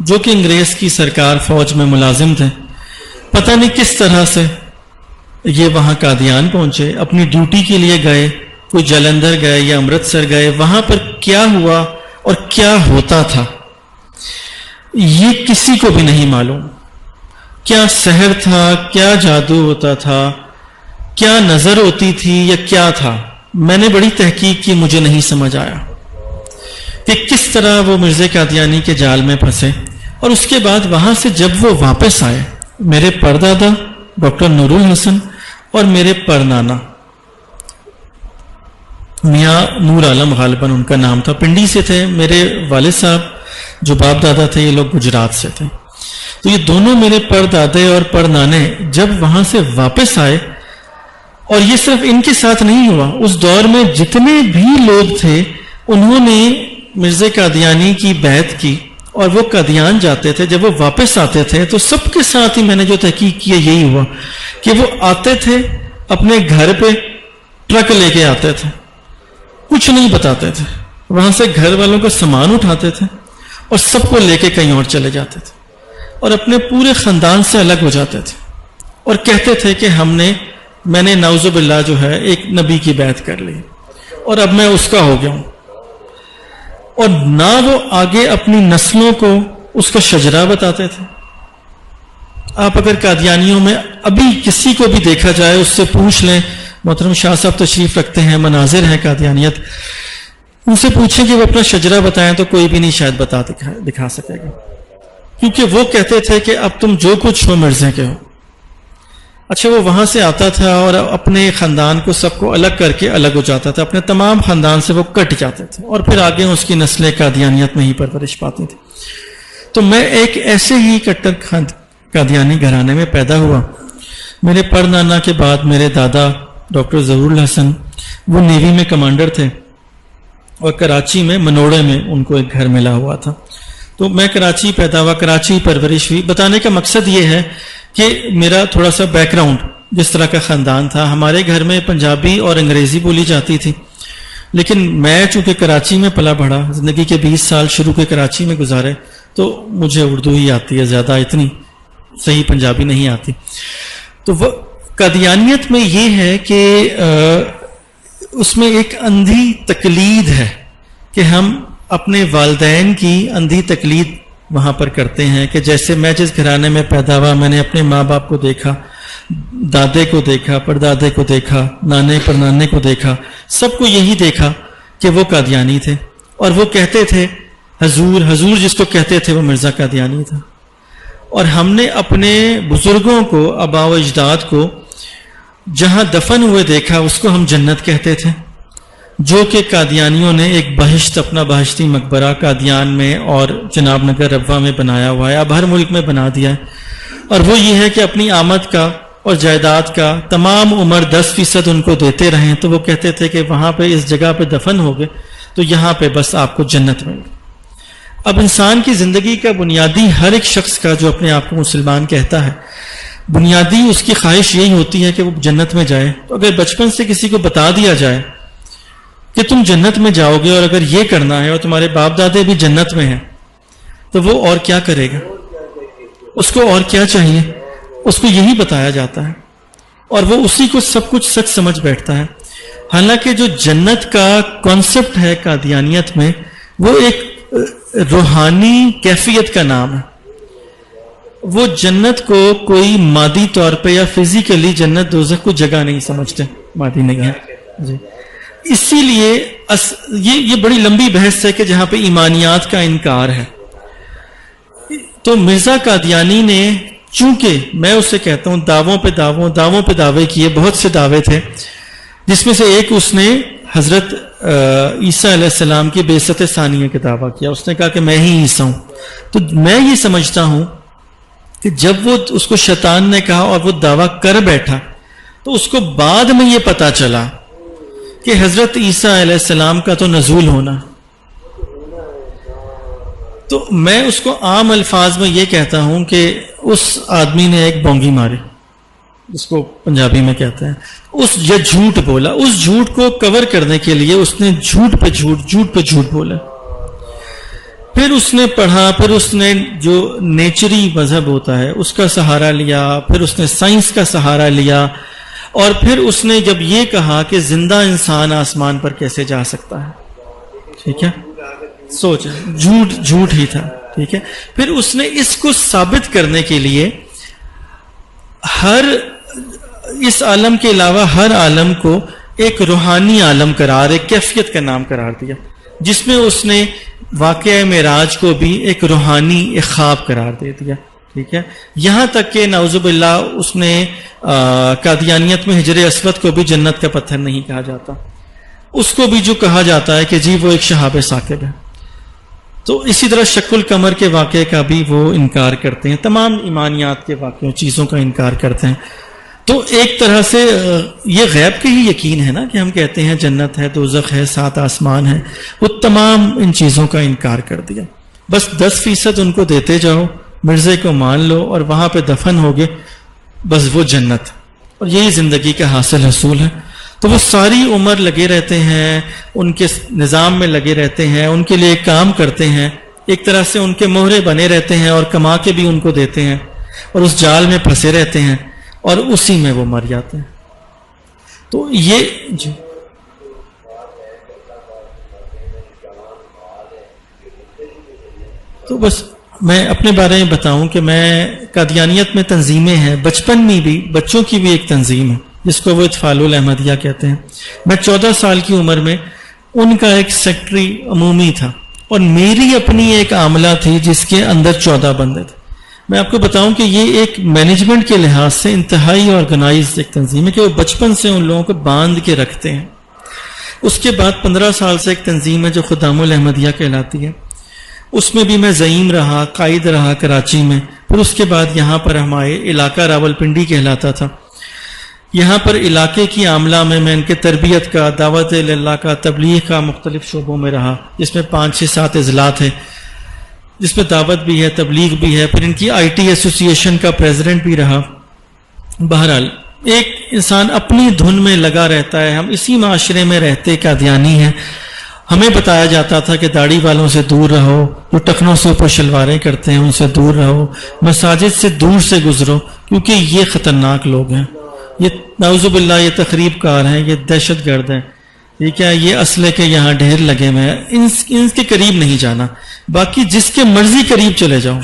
جو کہ انگریز کی سرکار فوج میں ملازم تھے. پتہ نہیں کس طرح سے یہ وہاں قادیان پہنچے, اپنی ڈیوٹی کے لیے گئے, کوئی جلندھر گئے یا امرتسر گئے, وہاں پر کیا ہوا اور کیا ہوتا تھا یہ کسی کو بھی نہیں معلوم. کیا سحر تھا, کیا جادو ہوتا تھا, کیا نظر ہوتی تھی یا کیا تھا, میں نے بڑی تحقیق کی, مجھے نہیں سمجھ آیا کہ کس طرح وہ مرزا قادیانی کے جال میں پھنسے. اور اس کے بعد وہاں سے جب وہ واپس آئے, میرے پردادا ڈاکٹر نور الحسن اور میرے پرنانا میاں نور عالم غالباً ان کا نام تھا, پنڈی سے تھے. میرے والد صاحب جو باپ دادا تھے یہ لوگ گجرات سے تھے. تو یہ دونوں میرے پردادے اور پرنانے جب وہاں سے واپس آئے, اور یہ صرف ان کے ساتھ نہیں ہوا, اس دور میں جتنے بھی لوگ تھے انہوں نے مرزا قادیانی کی بیعت کی اور وہ قادیان جاتے تھے. جب وہ واپس آتے تھے تو سب کے ساتھ ہی میں نے جو تحقیق کی یہی ہوا کہ وہ آتے تھے اپنے گھر پہ ٹرک لے کے آتے تھے, کچھ نہیں بتاتے تھے, وہاں سے گھر والوں کا سامان اٹھاتے تھے اور سب کو لے کے کہیں اور چلے جاتے تھے اور اپنے پورے خاندان سے الگ ہو جاتے تھے اور کہتے تھے کہ میں نے نعوذ باللہ جو ہے ایک نبی کی بیعت کر لی اور اب میں اس کا ہو گیا ہوں. اور نہ وہ آگے اپنی نسلوں کو اس کا شجرہ بتاتے تھے. آپ اگر قادیانیوں میں ابھی کسی کو بھی دیکھا جائے, اس سے پوچھ لیں, محترم شاہ صاحب تشریف رکھتے ہیں, مناظر ہیں قادیانیت, ان سے پوچھیں کہ وہ اپنا شجرہ بتائیں تو کوئی بھی نہیں شاید دکھا سکے گا, کیونکہ وہ کہتے تھے کہ اب تم جو کچھ ہو مرزا کے ہو. اچھا, وہ وہاں سے آتا تھا اور اپنے خاندان کو سب کو الگ کر کے الگ ہو جاتا تھا, اپنے تمام خاندان سے وہ کٹ جاتے تھے اور پھر آگے اس کی نسلیں قادیانیت میں ہی پرورش پاتی تھی. تو میں ایک ایسے ہی کٹر قادیانی گھرانے میں پیدا ہوا. میرے پرنانا کے بعد میرے دادا ڈاکٹر ظہور الحسن وہ نیوی میں کمانڈر تھے اور کراچی میں منوڑے میں ان کو ایک گھر ملا ہوا تھا. تو میں کراچی پیدا ہوا, کراچی پرورش ہوئی. بتانے کا مقصد یہ ہے کہ میرا تھوڑا سا بیک گراؤنڈ جس طرح کا خاندان تھا. ہمارے گھر میں پنجابی اور انگریزی بولی جاتی تھی, لیکن میں چونکہ کراچی میں پلا بڑھا, زندگی کے 20 سال شروع کے کراچی میں گزارے, تو مجھے اردو ہی آتی ہے, زیادہ اتنی صحیح پنجابی نہیں آتی. تو وہ قادیانیت میں یہ ہے کہ اس میں ایک اندھی تقلید ہے کہ ہم اپنے والدین کی اندھی تقلید وہاں پر کرتے ہیں. کہ جیسے میں جس گھرانے میں پیدا ہوا, میں نے اپنے ماں باپ کو دیکھا, دادے کو دیکھا, پردادے کو دیکھا, نانے پرنانے کو دیکھا, سب کو یہی دیکھا کہ وہ قادیانی تھے اور وہ کہتے تھے حضور جس کو کہتے تھے وہ مرزا قادیانی تھا. اور ہم نے اپنے بزرگوں کو, آباء و اجداد کو جہاں دفن ہوئے دیکھا اس کو ہم جنت کہتے تھے, جو کہ قادیانیوں نے ایک بہشت, اپنا بہشتی مقبرہ قادیان میں اور جناب نگر ربوہ میں بنایا ہوا ہے, اب ہر ملک میں بنا دیا ہے. اور وہ یہ ہے کہ اپنی آمد کا اور جائیداد کا تمام عمر 10% ان کو دیتے رہیں. تو وہ کہتے تھے کہ وہاں پہ اس جگہ پہ دفن ہو گئے تو یہاں پہ بس آپ کو جنت مل گئی. اب انسان کی زندگی کا بنیادی, ہر ایک شخص کا جو اپنے آپ کو مسلمان کہتا ہے, بنیادی اس کی خواہش یہی ہوتی ہے کہ وہ جنت میں جائے. تو اگر بچپن سے کسی کو بتا دیا جائے کہ تم جنت میں جاؤ گے اور اگر یہ کرنا ہے اور تمہارے باپ دادے بھی جنت میں ہیں, تو وہ اور کیا کرے گا, اس کو اور کیا چاہیے, اس کو یہی بتایا جاتا ہے اور وہ اسی کو سب کچھ سچ سمجھ بیٹھتا ہے. حالانکہ جو جنت کا کانسیپٹ ہے قادیانیت میں, وہ ایک روحانی کیفیت کا نام ہے. وہ جنت کو کوئی مادی طور پہ یا فزیکلی جنت دوزخ کو جگہ نہیں سمجھتے, مادی نہیں ہے جی. اسی لیے یہ بڑی لمبی بحث ہے کہ جہاں پہ ایمانیات کا انکار ہے. تو مرزا قادیانی نے, چونکہ میں اسے کہتا ہوں دعووں پہ دعوے کیے, بہت سے دعوے تھے, جس میں سے ایک اس نے حضرت عیسیٰ علیہ السلام کی بعثت ثانیہ کا دعویٰ کیا. اس نے کہا کہ میں ہی عیسیٰ ہوں. تو میں یہ سمجھتا ہوں کہ جب وہ اس کو شیطان نے کہا اور وہ دعویٰ کر بیٹھا, تو اس کو بعد میں یہ پتا چلا کہ حضرت عیسیٰ علیہ السلام کا تو نزول ہونا. تو میں اس کو عام الفاظ میں یہ کہتا ہوں کہ اس آدمی نے ایک بونگی ماری, جس کو پنجابی میں کہتے ہیں, یہ جھوٹ بولا. اس جھوٹ کو کور کرنے کے لیے اس نے جھوٹ پہ جھوٹ بولا. پھر اس نے پڑھا، پھر اس نے جو نیچری مذہب ہوتا ہے اس کا سہارا لیا، پھر اس نے سائنس کا سہارا لیا، اور پھر اس نے جب یہ کہا کہ زندہ انسان آسمان پر کیسے جا سکتا ہے، ٹھیک ہے، سوچ جھوٹ ہی تھا، ٹھیک ہے. پھر اس نے اس کو ثابت کرنے کے لیے اس عالم کے علاوہ ہر عالم کو ایک روحانی عالم قرار، ایک کیفیت کا نام قرار دیا، جس میں اس نے واقعہ معراج کو بھی ایک روحانی ایک خواب قرار دے دیا، ٹھیک ہے. یہاں تک کہ نعوذ باللہ اس نے قادیانیت میں حجر اسود کو بھی جنت کا پتھر نہیں کہا جاتا، اس کو بھی جو کہا جاتا ہے کہ جی وہ ایک شہاب ثاقب ہے. تو اسی طرح شق القمر کے واقعے کا بھی وہ انکار کرتے ہیں، تمام ایمانیات کے واقعوں چیزوں کا انکار کرتے ہیں. تو ایک طرح سے یہ غیب کے ہی یقین ہے نا کہ ہم کہتے ہیں جنت ہے، دوزخ ہے، 7 آسمان ہے، وہ تمام ان چیزوں کا انکار کر دیا. بس 10% ان کو دیتے جاؤ، مرزے کو مان لو اور وہاں پہ دفن ہوگے، بس وہ جنت، اور یہی زندگی کا حاصل حصول ہے. تو وہ ساری عمر لگے رہتے ہیں، ان کے نظام میں لگے رہتے ہیں، ان کے لیے کام کرتے ہیں، ایک طرح سے ان کے مہرے بنے رہتے ہیں اور کما کے بھی ان کو دیتے ہیں، اور اس جال میں پھنسے رہتے ہیں اور اسی میں وہ مر جاتے ہیں. تو یہ جی تو بس میں اپنے بارے میں بتاؤں کہ میں قادیانیت میں تنظیمیں ہیں، بچپن میں بھی بچوں کی بھی ایک تنظیم ہے جس کو وہ اطفال الاحمدیہ کہتے ہیں. میں 14 سال کی عمر میں ان کا ایک سیکٹری عمومی تھا، اور میری اپنی ایک عاملہ تھی جس کے اندر 14 بندے تھے. میں آپ کو بتاؤں کہ یہ ایک مینجمنٹ کے لحاظ سے انتہائی آرگنائزڈ ایک تنظیم ہے کہ وہ بچپن سے ان لوگوں کو باندھ کے رکھتے ہیں. اس کے بعد 15 سال سے ایک تنظیم ہے جو خدام الاحمدیہ کہلاتی ہے، اس میں بھی میں زعیم رہا، قائد رہا کراچی میں. پھر اس کے بعد یہاں پر ہمارے علاقہ راولپنڈی کہلاتا تھا، یہاں پر علاقے کی عاملہ میں ان کے تربیت کا، دعوت اللہ کا، تبلیغ کا مختلف شعبوں میں رہا، جس میں 5 6 7 اضلاع ہے، جس میں دعوت بھی ہے، تبلیغ بھی ہے. پھر ان کی IT ایسوسیشن کا پریزیڈنٹ بھی رہا. بہرحال ایک انسان اپنی دھن میں لگا رہتا ہے. ہم اسی معاشرے میں رہتے قادیانی ہیں. ہمیں بتایا جاتا تھا کہ داڑھی والوں سے دور رہو، جو ٹخنوں سے اوپر شلواریں کرتے ہیں ان سے دور رہو، مساجد سے دور سے گزرو، کیونکہ یہ خطرناک لوگ ہیں، یہ نعوذ باللہ یہ تخریب کار ہیں، یہ دہشت گرد ہیں، ٹھیک ہے، یہ اسلحے کے یہاں ڈھیر لگے ہوئے ہیں، ان کے قریب نہیں جانا. باقی جس کے مرضی قریب چلے جاؤ.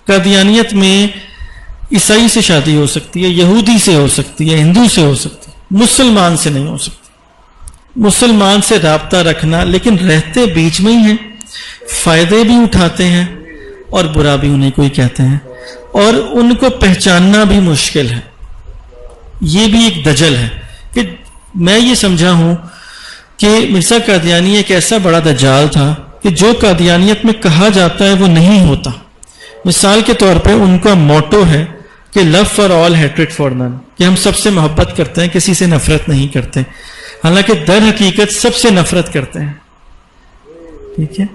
قادیانیت میں عیسائی سے شادی ہو سکتی ہے، یہودی سے ہو سکتی ہے، ہندو سے ہو سکتی ہے، مسلمان سے نہیں ہو سکتی. مسلمان سے رابطہ رکھنا، لیکن رہتے بیچ میں ہی ہیں، فائدے بھی اٹھاتے ہیں اور برا بھی انہیں کوئی کہتے ہیں، اور ان کو پہچاننا بھی مشکل ہے. یہ بھی ایک دجل ہے کہ میں یہ سمجھا ہوں کہ مرزا قادیانی ایک ایسا بڑا دجال تھا کہ جو قادیانیت میں کہا جاتا ہے وہ نہیں ہوتا. مثال کے طور پہ ان کا موٹو ہے کہ love for all hatred for none, کہ ہم سب سے محبت کرتے ہیں، کسی سے نفرت نہیں کرتے، حالانکہ در حقیقت سب سے نفرت کرتے ہیں. ٹھیک ہے،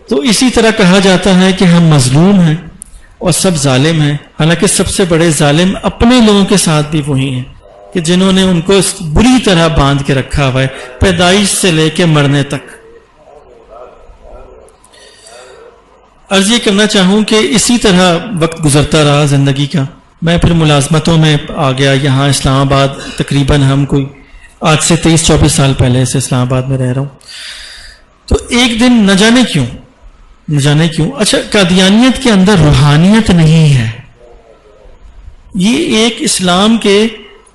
تو اسی طرح کہا جاتا ہے کہ ہم مظلوم ہیں اور سب ظالم ہیں، حالانکہ سب سے بڑے ظالم اپنے لوگوں کے ساتھ بھی وہی ہیں کہ جنہوں نے ان کو بری طرح باندھ کے رکھا ہوا ہے، پیدائش سے لے کے مرنے تک. عرض یہ کرنا چاہوں کہ اسی طرح وقت گزرتا رہا زندگی کا. میں پھر ملازمتوں میں آ گیا یہاں اسلام آباد. تقریباً ہم کوئی آج سے 23-24 سال پہلے سے اسلام آباد میں رہ رہا ہوں. تو ایک دن نہ جانے کیوں اچھا قادیانیت کے اندر روحانیت نہیں ہے، یہ ایک اسلام کے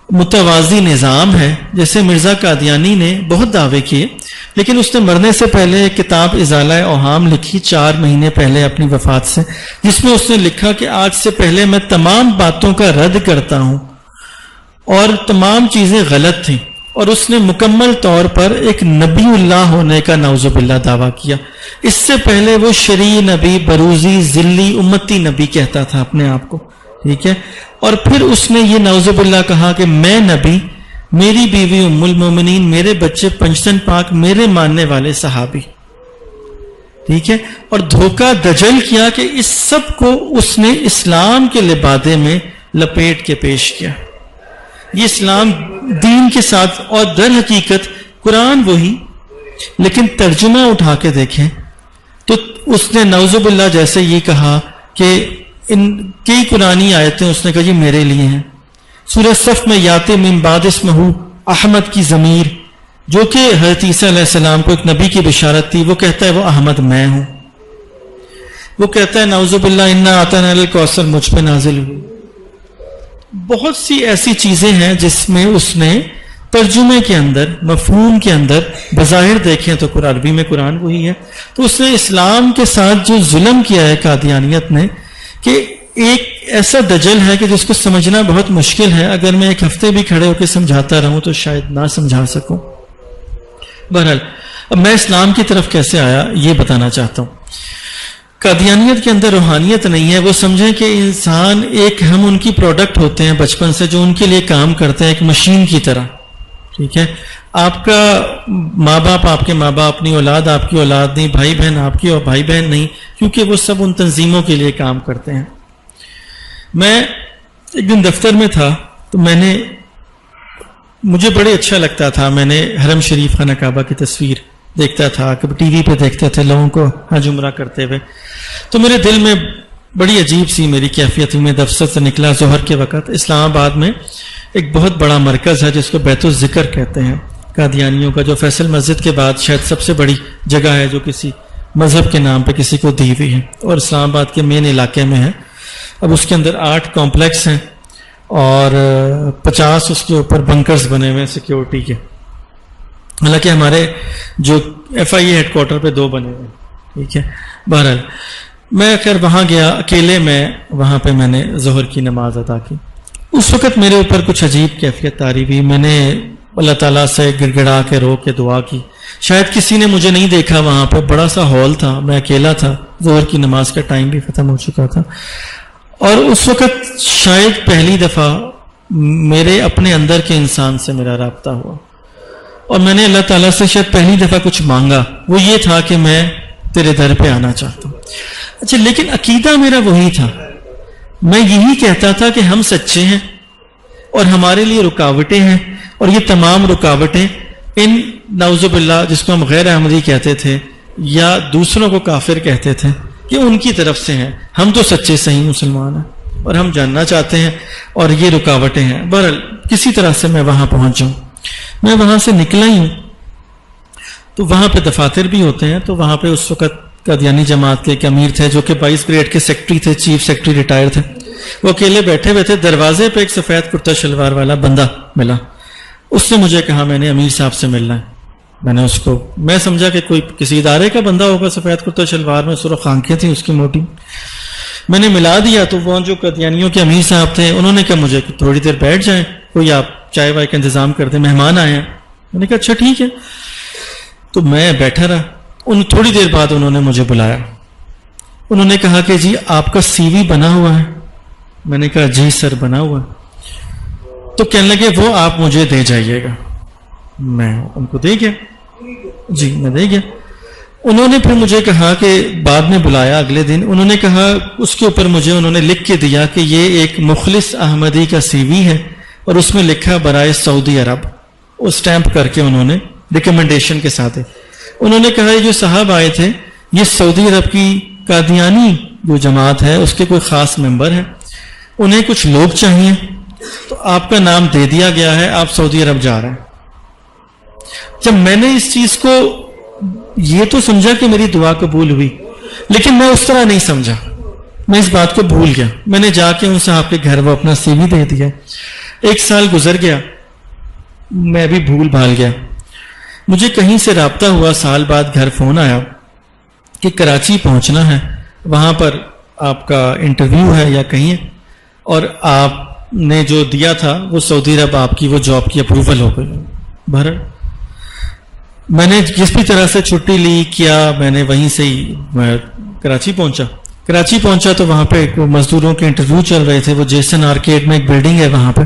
متوازی نظام ہے. جیسے مرزا قادیانی نے بہت دعوے کیے، لیکن اس نے مرنے سے پہلے ایک کتاب ازالہ اوہام لکھی 4 مہینے پہلے اپنی وفات سے، جس میں اس نے لکھا کہ آج سے پہلے میں تمام باتوں کا رد کرتا ہوں اور تمام چیزیں غلط تھیں. اور اس نے مکمل طور پر ایک نبی اللہ ہونے کا نعوذ باللہ دعویٰ کیا. اس سے پہلے وہ شریع نبی، بروزی، ذلی، امتی نبی کہتا تھا اپنے آپ کو. ٹھیک ہے، اور پھر اس نے یہ نعوذ باللہ کہا کہ میں نبی، میری بیوی ام المومنین، میرے بچے پنجتن پاک، میرے ماننے والے صحابی. ٹھیک ہے، اور دھوکہ دجل کیا کہ اس سب کو اس نے اسلام کے لبادے میں لپیٹ کے پیش کیا. یہ اسلام دین کے ساتھ، اور در حقیقت قرآن وہی، لیکن ترجمہ اٹھا کے دیکھیں تو اس نے نعوذ باللہ جیسے یہ کہا کہ ان کئی قرآنی آیتیں اس نے کہا یہ میرے لیے ہیں. سورہ صف میں یاتے من بعد اسمہ احمد کی ضمیر جو کہ حضرت عیسیٰ علیہ السلام کو ایک نبی کی بشارت تھی، وہ کہتا ہے وہ احمد میں ہوں. وہ کہتا ہے نعوذ باللہ انا اعطینا الکوثر مجھ پہ نازل ہوئی. بہت سی ایسی چیزیں ہیں جس میں اس نے ترجمے کے اندر، مفہوم کے اندر بظاہر دیکھیں تو عربی میں قرآن وہی ہے. تو اس نے اسلام کے ساتھ جو ظلم کیا ہے قادیانیت نے، کہ ایک ایسا دجل ہے کہ جس کو سمجھنا بہت مشکل ہے. اگر میں ایک ہفتے بھی کھڑے ہو کے سمجھاتا رہوں تو شاید نہ سمجھا سکوں. بہرحال اب میں اسلام کی طرف کیسے آیا یہ بتانا چاہتا ہوں. قادیانیت کے اندر روحانیت نہیں ہے. وہ سمجھیں کہ انسان ایک، ہم ان کی پروڈکٹ ہوتے ہیں بچپن سے، جو ان کے لیے کام کرتے ہیں ایک مشین کی طرح. ٹھیک ہے، آپ کا ماں باپ، آپ کے ماں باپ اپنی اولاد آپ کی اولاد نہیں، بھائی بہن آپ کی اور بھائی بہن نہیں، کیونکہ وہ سب ان تنظیموں کے لیے کام کرتے ہیں. میں ایک دن دفتر میں تھا تو مجھے بڑے اچھا لگتا تھا. میں نے حرم شریف خانہ کعبہ کی تصویر دیکھتا تھا، کبھی ٹی وی پہ دیکھتے تھے لوگوں کو حج عمرہ کرتے ہوئے. تو میرے دل میں بڑی عجیب سی میری کیفیت ہوئی. میں دفتر سے نکلا ظہر کے وقت. اسلام آباد میں ایک بہت بڑا مرکز ہے جس کو بیت الذکر کہتے ہیں قادیانیوں کا، جو فیصل مسجد کے بعد شاید سب سے بڑی جگہ ہے جو کسی مذہب کے نام پہ کسی کو دی ہوئی ہے، اور اسلام آباد کے مین علاقے میں ہے. اب اس کے اندر 8 کمپلیکس ہیں اور 50 اس کے اوپر بنکرز بنے ہوئے ہیں سیکیورٹی کے. حالانکہ ہمارے جو FIA ہیڈ کوارٹر پہ 2 بنے ہوئے. ٹھیک ہے، بہرحال میں خیر وہاں گیا اکیلے. میں وہاں پہ میں نے ظہر کی نماز ادا کی. اس وقت میرے اوپر کچھ عجیب کیفیت طاری ہوئی. میں نے اللہ تعالیٰ سے گڑ گڑا کے رو کے دعا کی. شاید کسی نے مجھے نہیں دیکھا. وہاں پہ بڑا سا ہال تھا، میں اکیلا تھا، ظہر کی نماز کا ٹائم بھی ختم ہو چکا تھا. اور اس وقت شاید پہلی دفعہ میرے اپنے اندر کے انسان سے میرا رابطہ ہوا، اور میں نے اللہ تعالیٰ سے شاید پہلی دفعہ کچھ مانگا. وہ یہ تھا کہ میں تیرے در پہ آنا چاہتا ہوں. اچھا، لیکن عقیدہ میرا وہی تھا. میں یہی کہتا تھا کہ ہم سچے ہیں اور ہمارے لیے رکاوٹیں ہیں، اور یہ تمام رکاوٹیں ان نعوذ باللہ جس کو ہم غیر احمدی کہتے تھے یا دوسروں کو کافر کہتے تھے، کہ ان کی طرف سے ہیں. ہم تو سچے صحیح مسلمان ہیں اور ہم جاننا چاہتے ہیں، اور یہ رکاوٹیں ہیں. بہرحال کسی طرح سے میں وہاں پہنچ جاؤں. میں وہاں سے نکلا ہی ہوں تو وہاں پہ دفاتر بھی ہوتے ہیں. تو وہاں پہ اس وقت قادیانی جماعت کے ایک امیر تھے جو کہ 22 گریڈ کے سیکٹری تھے، چیف سیکٹری ریٹائر تھے. وہ اکیلے بیٹھے ہوئے تھے. دروازے پہ ایک سفید کرتا شلوار والا بندہ ملا. اس نے مجھے کہا میں نے امیر صاحب سے ملنا ہے. میں سمجھا کہ کوئی کسی ادارے کا بندہ ہوگا، سفید کرتا شلوار میں، سرخ آنکھیں تھیں اس کی موٹی. میں نے ملا دیا. تو وہ جو قادیانیوں کے امیر صاحب تھے انہوں نے کہا مجھے تھوڑی دیر بیٹھ جائیں، کوئی آپ چائے وائے کا انتظام کر دیں، مہمان آئے ہیں. میں نے کہا اچھا ٹھیک ہے. تو میں بیٹھا رہا. تھوڑی دیر بعد انہوں نے مجھے بلایا. انہوں نے کہا کہ جی آپ کا CV بنا ہوا ہے. میں نے کہا جی سر بنا ہوا ہے. تو کہنے لگے وہ آپ مجھے دے جائیے گا. میں ان کو دے گیا. جی میں دے گیا. انہوں نے پھر مجھے کہا کہ بعد میں بلایا اگلے دن. انہوں نے کہا اس کے اوپر مجھے انہوں نے لکھ کے دیا کہ یہ ایک مخلص احمدی کا CV ہے اور اس میں لکھا برائے سعودی عرب. وہ اسٹیمپ کر کے انہوں نے ریکمنڈیشن کے ساتھ ہے. انہوں نے کہا یہ جو صاحب آئے تھے یہ سعودی عرب کی قادیانی جو جماعت ہے اس کے کوئی خاص ممبر ہیں، انہیں کچھ لوگ چاہیے، تو آپ کا نام دے دیا گیا ہے، آپ سعودی عرب جا رہے ہیں. جب میں نے اس چیز کو یہ تو سمجھا کہ میری دعا قبول ہوئی، لیکن میں اس طرح نہیں سمجھا. میں اس بات کو بھول گیا. میں نے جا کے ان صاحب کے گھر وہ اپنا CV دے دیا. 1 سال گزر گیا، میں بھی بھول بھال گیا. مجھے کہیں سے رابطہ ہوا، سال بعد گھر فون آیا کہ کراچی پہنچنا ہے، وہاں پر آپ کا انٹرویو ہے یا کہیں ہے، اور آپ نے جو دیا تھا وہ سعودی عرب آپ کی وہ جاب کی اپروول ہو گئی. بہرحال میں نے جس بھی طرح سے چھٹی لی کیا، میں نے وہیں سے ہی میں کراچی پہنچا تو وہاں پہ مزدوروں کے انٹرویو چل رہے تھے. وہ جیسن آرکیڈ میں ایک بلڈنگ ہے وہاں پہ.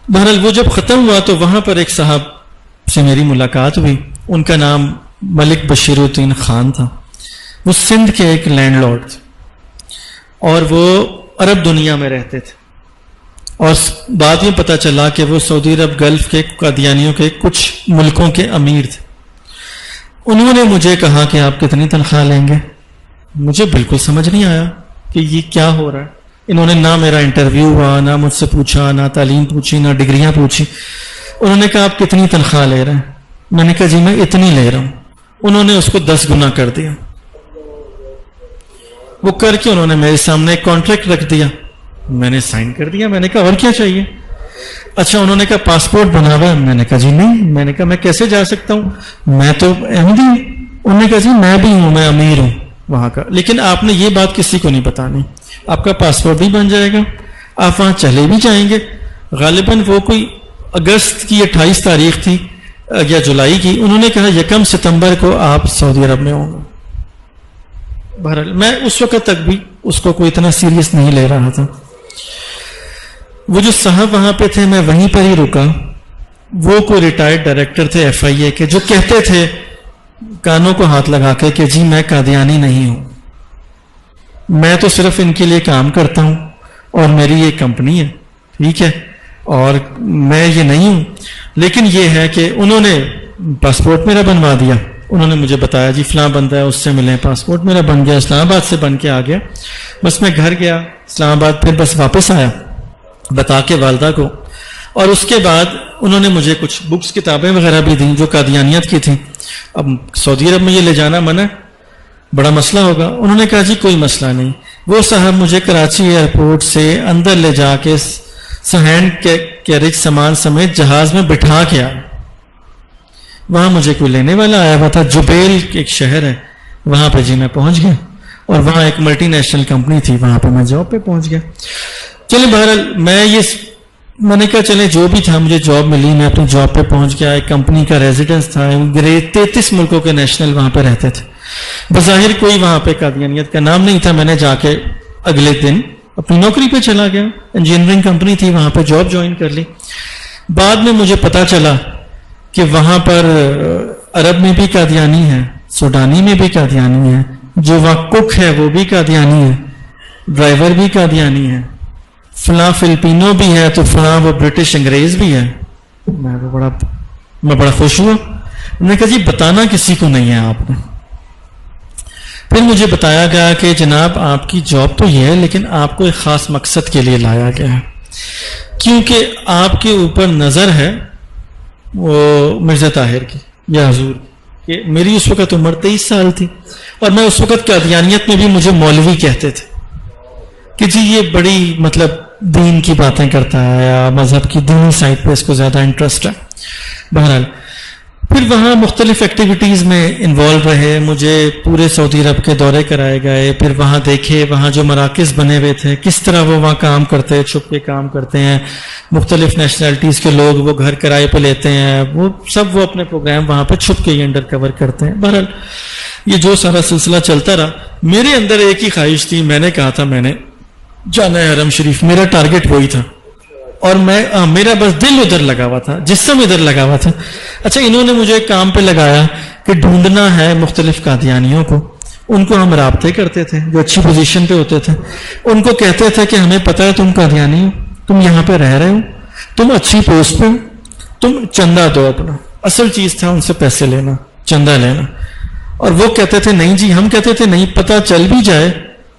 بہرحال وہ جب ختم ہوا تو وہاں پر ایک صاحب سے میری ملاقات ہوئی. ان کا نام ملک بشیر الدین خان تھا. وہ سندھ کے ایک لینڈ لارڈ تھے اور وہ عرب دنیا میں رہتے تھے. اور بعد میں پتہ چلا کہ وہ سعودی عرب گلف کے قادیانیوں کے کچھ ملکوں کے امیر تھے. انہوں نے مجھے کہا کہ آپ کتنی تنخواہ لیں گے. مجھے بالکل سمجھ نہیں آیا کہ یہ کیا ہو رہا ہے. انہوں نے نہ میرا انٹرویو ہوا، نہ مجھ سے پوچھا، نہ تعلیم پوچھی، نہ ڈگریاں پوچھی. انہوں نے کہا آپ کتنی تنخواہ لے رہے ہیں؟ میں نے کہا جی میں اتنی لے رہا ہوں. انہوں نے اس کو 10 گنا کر دیا. وہ کر کے انہوں نے میرے سامنے ایک کانٹریکٹ رکھ دیا. میں نے سائن کر دیا. میں نے کہا اور کیا چاہیے؟ اچھا انہوں نے کہا پاسپورٹ بنا ہوا ہے. میں نے کہا جی نہیں. میں نے کہا میں کیسے جا سکتا ہوں، میں تو احمدی ہوں. انہوں نے کہا جی میں بھی ہوں، میں امیر ہوں وہاں کا، لیکن آپ نے یہ بات کسی کو نہیں بتانی. آپ کا پاسپورٹ بھی بن جائے گا، آپ وہاں چلے بھی جائیں گے. غالباً وہ کوئی اگست کی 28 تاریخ تھی یا جولائی کی. انہوں نے کہا 1 ستمبر کو آپ سعودی عرب میں ہوں گے. بہرحال میں اس وقت تک بھی اس کو کوئی اتنا سیریس نہیں لے رہا تھا. وہ جو صاحب وہاں پہ تھے میں وہیں پر ہی رکا. وہ کوئی ریٹائرڈ ڈائریکٹر تھے FIA کے، جو کہتے تھے کانوں کو ہاتھ لگا کے کہ جی میں قادیانی نہیں ہوں، میں تو صرف ان کے لیے کام کرتا ہوں اور میری یہ کمپنی ہے، ٹھیک ہے، اور میں یہ نہیں ہوں. لیکن یہ ہے کہ انہوں نے پاسپورٹ میرا بنوا دیا. انہوں نے مجھے بتایا جی فلاں بندہ ہے اس سے ملیں. پاسپورٹ میرا بن گیا، اسلام آباد سے بن کے آ گیا. بس میں گھر گیا اسلام آباد، پھر بس واپس آیا بتا کے والدہ کو. اور اس کے بعد انہوں نے مجھے کچھ بکس کتابیں وغیرہ بھی دیں جو قادیانیت کی تھیں. اب سعودی عرب میں یہ لے جانا منع، بڑا مسئلہ ہوگا. انہوں نے کہا جی کوئی مسئلہ نہیں. وہ صاحب مجھے کراچی ایئرپورٹ سے اندر لے جا کے سہینڈ کیریج سامان سمیت جہاز میں بٹھا کے آیا. وہاں مجھے کوئی لینے والا آیا ہوا تھا. جبیل ایک شہر ہے، وہاں پہ جی میں پہنچ گیا. اور وہاں ایک ملٹی نیشنل کمپنی تھی، وہاں پہ میں جاب پہ پہنچ گیا. چلیں بہرحال میں نے کہا چلیں جو بھی تھا مجھے جاب ملی، میں اپنی جاب پہ پہنچ گیا. ایک کمپنی کا ریزیڈنس تھا. 33 ملکوں کے نیشنل وہاں پہ رہتے تھے. بظاہر کوئی وہاں پہ قادیانیت کا نام نہیں تھا. میں نے جا کے اگلے دن اپنی نوکری پہ چلا گیا. انجینئرنگ کمپنی تھی، وہاں پہ جاب جوائن کر لی. بعد میں مجھے پتا چلا کہ وہاں پر عرب میں بھی قادیانی ہے، سوڈانی میں بھی قادیانی ہے، جو وہاں کک ہے وہ بھی قادیانی ہے، ڈرائیور بھی قادیانی ہے، فلاں فلپینو بھی ہے، تو فلاں وہ برٹش انگریز بھی ہے. میں بڑا خوش ہوا. میں نے کہا جی بتانا کسی کو نہیں ہے آپ نے. پھر مجھے بتایا گیا کہ جناب آپ کی جاب تو یہ ہے، لیکن آپ کو ایک خاص مقصد کے لیے لایا گیا ہے، کیونکہ آپ کے اوپر نظر ہے وہ مرزا طاہر کی یا حضور کہ میری اس وقت عمر 23 سال تھی. اور میں اس وقت قادیانیت میں بھی مجھے مولوی کہتے تھے کہ جی یہ بڑی مطلب دین کی باتیں کرتا ہے یا مذہب کی دینی سائٹ پہ اس کو زیادہ انٹرسٹ ہے. بہرحال پھر وہاں مختلف ایکٹیویٹیز میں انوالو رہے. مجھے پورے سعودی عرب کے دورے کرائے گئے. پھر وہاں دیکھے وہاں جو مراکز بنے ہوئے تھے کس طرح وہ وہاں کام کرتے، چھپ کے کام کرتے ہیں. مختلف نیشنلٹیز کے لوگ وہ گھر کرائے پہ لیتے ہیں، وہ اپنے پروگرام وہاں پہ چھپ کے انڈر کور کرتے ہیں. بہرحال یہ جو سارا سلسلہ چلتا رہا. میرے اندر ایک ہی خواہش تھی، میں نے کہا تھا میں نے جانا ہے حرم شریف. میرا ٹارگٹ وہی تھا اور میرا بس دل ادھر لگا ہوا تھا، جسم ادھر لگا ہوا تھا. اچھا انہوں نے مجھے کام پہ لگایا کہ ڈھونڈنا ہے مختلف قادیانیوں کو. ان کو ہم رابطے کرتے تھے جو اچھی پوزیشن پہ ہوتے تھے. ان کو کہتے تھے کہ ہمیں پتہ ہے تم قادیانی ہو، تم یہاں پہ رہ رہے ہو، تم اچھی پوسٹ پہ ہو، تم چندہ دو اپنا. اصل چیز تھا ان سے پیسے لینا، چندہ لینا. اور وہ کہتے تھے نہیں جی. ہم کہتے تھے نہیں، پتہ چل بھی جائے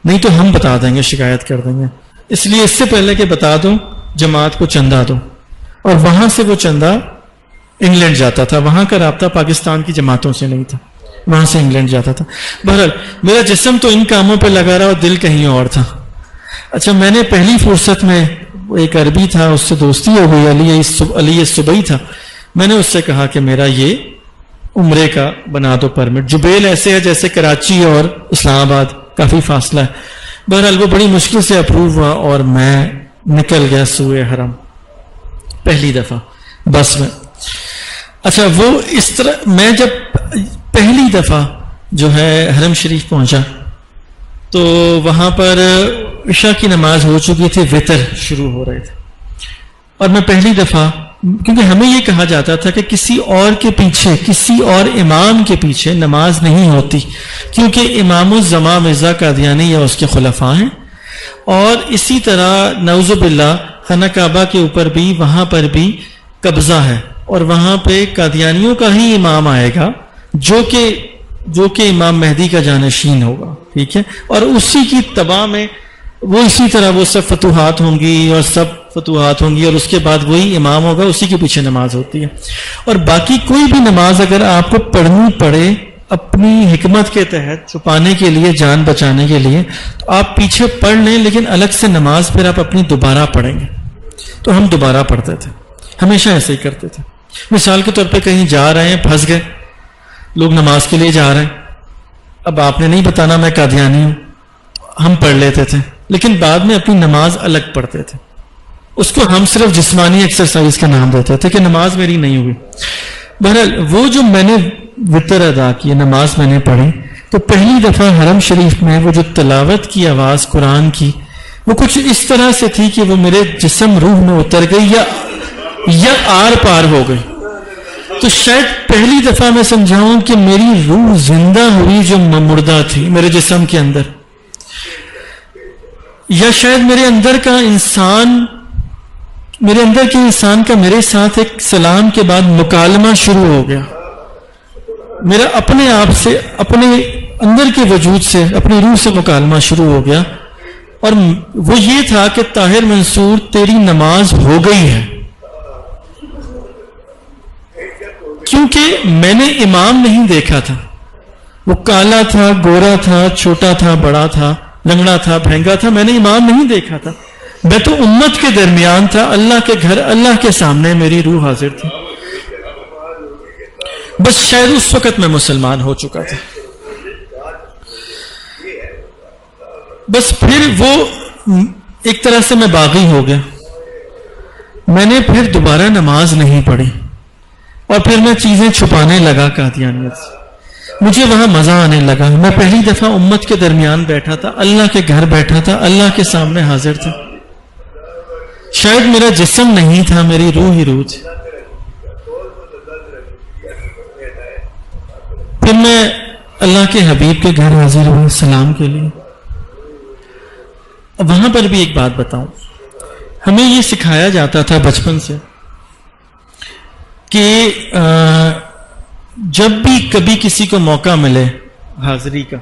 نہیں تو ہم بتا دیں گے، شکایت کر دیں گے، اس لیے اس سے پہلے کہ بتا دو جماعت کو چندہ دو. اور وہاں سے وہ چندہ انگلینڈ جاتا تھا. وہاں کا رابطہ پاکستان کی جماعتوں سے نہیں تھا، وہاں سے انگلینڈ جاتا تھا. بہرحال میرا جسم تو ان کاموں پہ لگا رہا اور دل کہیں اور تھا. اچھا میں نے پہلی فرصت میں ایک عربی تھا، اس سے دوستی ہو گئی، علی صبئی تھا. میں نے اس سے کہا کہ میرا یہ عمرے کا بنا دو پرمٹ. جبیل ایسے ہے جیسے کراچی اور اسلام آباد، کافی فاصلہ ہے. بہرحال وہ بڑی مشکل سے اپروو ہوا اور میں نکل گیا سوئے حرم پہلی دفعہ بس میں. اچھا وہ اس طرح میں جب پہلی دفعہ جو ہے حرم شریف پہنچا تو وہاں پر عشاء کی نماز ہو چکی تھی، وتر شروع ہو رہے تھے. اور میں پہلی دفعہ، کیونکہ ہمیں یہ کہا جاتا تھا کہ کسی اور کے پیچھے، کسی اور امام کے پیچھے نماز نہیں ہوتی، کیونکہ امام الزمان مرزا قادیانی یا اس کے خلفاء ہیں. اور اسی طرح نعوذ باللہ خانہ کعبہ کے اوپر بھی وہاں پر بھی قبضہ ہے، اور وہاں پہ قادیانیوں کا ہی امام آئے گا جو کہ امام مہدی کا جانشین ہوگا، ٹھیک ہے، اور اسی کی تباہ میں وہ اسی طرح وہ سب فتوحات ہوں گی اور اس کے بعد وہی امام ہوگا، اسی کے پیچھے نماز ہوتی ہے. اور باقی کوئی بھی نماز اگر آپ کو پڑھنی پڑے اپنی حکمت کے تحت چھپانے کے لیے، جان بچانے کے لیے، تو آپ پیچھے پڑھ لیں، لیکن الگ سے نماز پھر آپ اپنی دوبارہ پڑھیں گے. تو ہم دوبارہ پڑھتے تھے، ہمیشہ ایسے ہی کرتے تھے. مثال کے طور پہ کہیں جا رہے ہیں، پھنس گئے، لوگ نماز کے لیے جا رہے ہیں، اب آپ نے نہیں بتانا میں قادیانی ہوں، ہم پڑھ لیتے تھے، لیکن بعد میں اپنی نماز الگ پڑھتے تھے. اس کو ہم صرف جسمانی ایکسرسائز کا نام دیتے تھے کہ نماز میری نہیں ہوئی. بہرحال وہ جو میں نے وطر ادا کی، نماز میں نے پڑھی، تو پہلی دفعہ حرم شریف میں وہ جو تلاوت کی آواز قرآن کی، وہ کچھ اس طرح سے تھی کہ وہ میرے جسم روح میں اتر گئی یا آر پار ہو گئی. تو شاید پہلی دفعہ میں سمجھاؤں کہ میری روح زندہ ہوئی جو مردہ تھی میرے جسم کے اندر، یا شاید میرے اندر کے انسان کا میرے ساتھ ایک سلام کے بعد مکالمہ شروع ہو گیا. میرا اپنے آپ سے، اپنے اندر کے وجود سے، اپنی روح سے مکالمہ شروع ہو گیا، اور وہ یہ تھا کہ طاہر منصور تیری نماز ہو گئی ہے. کیونکہ میں نے امام نہیں دیکھا تھا، وہ کالا تھا، گورا تھا، چھوٹا تھا، بڑا تھا، لنگڑا تھا، بھینگا تھا، میں نے امام نہیں دیکھا تھا. میں تو امت کے درمیان تھا، اللہ کے گھر، اللہ کے سامنے میری روح حاضر تھی. بس شاید اس وقت میں مسلمان ہو چکا تھا. بس پھر وہ ایک طرح سے میں باغی ہو گیا. میں نے پھر دوبارہ نماز نہیں پڑھی، اور پھر میں چیزیں چھپانے لگا قادیانیت سے. مجھے وہاں مزہ آنے لگا. میں پہلی دفعہ امت کے درمیان بیٹھا تھا، اللہ کے گھر بیٹھا تھا، اللہ کے سامنے حاضر تھا. شاید میرا جسم نہیں تھا، میری روح ہی روح تھی. پھر میں اللہ کے حبیب کے گھر حاضر ہوئے سلام کے لیے. وہاں پر بھی ایک بات بتاؤں، ہمیں یہ سکھایا جاتا تھا بچپن سے کہ جب بھی کبھی کسی کو موقع ملے حاضری کا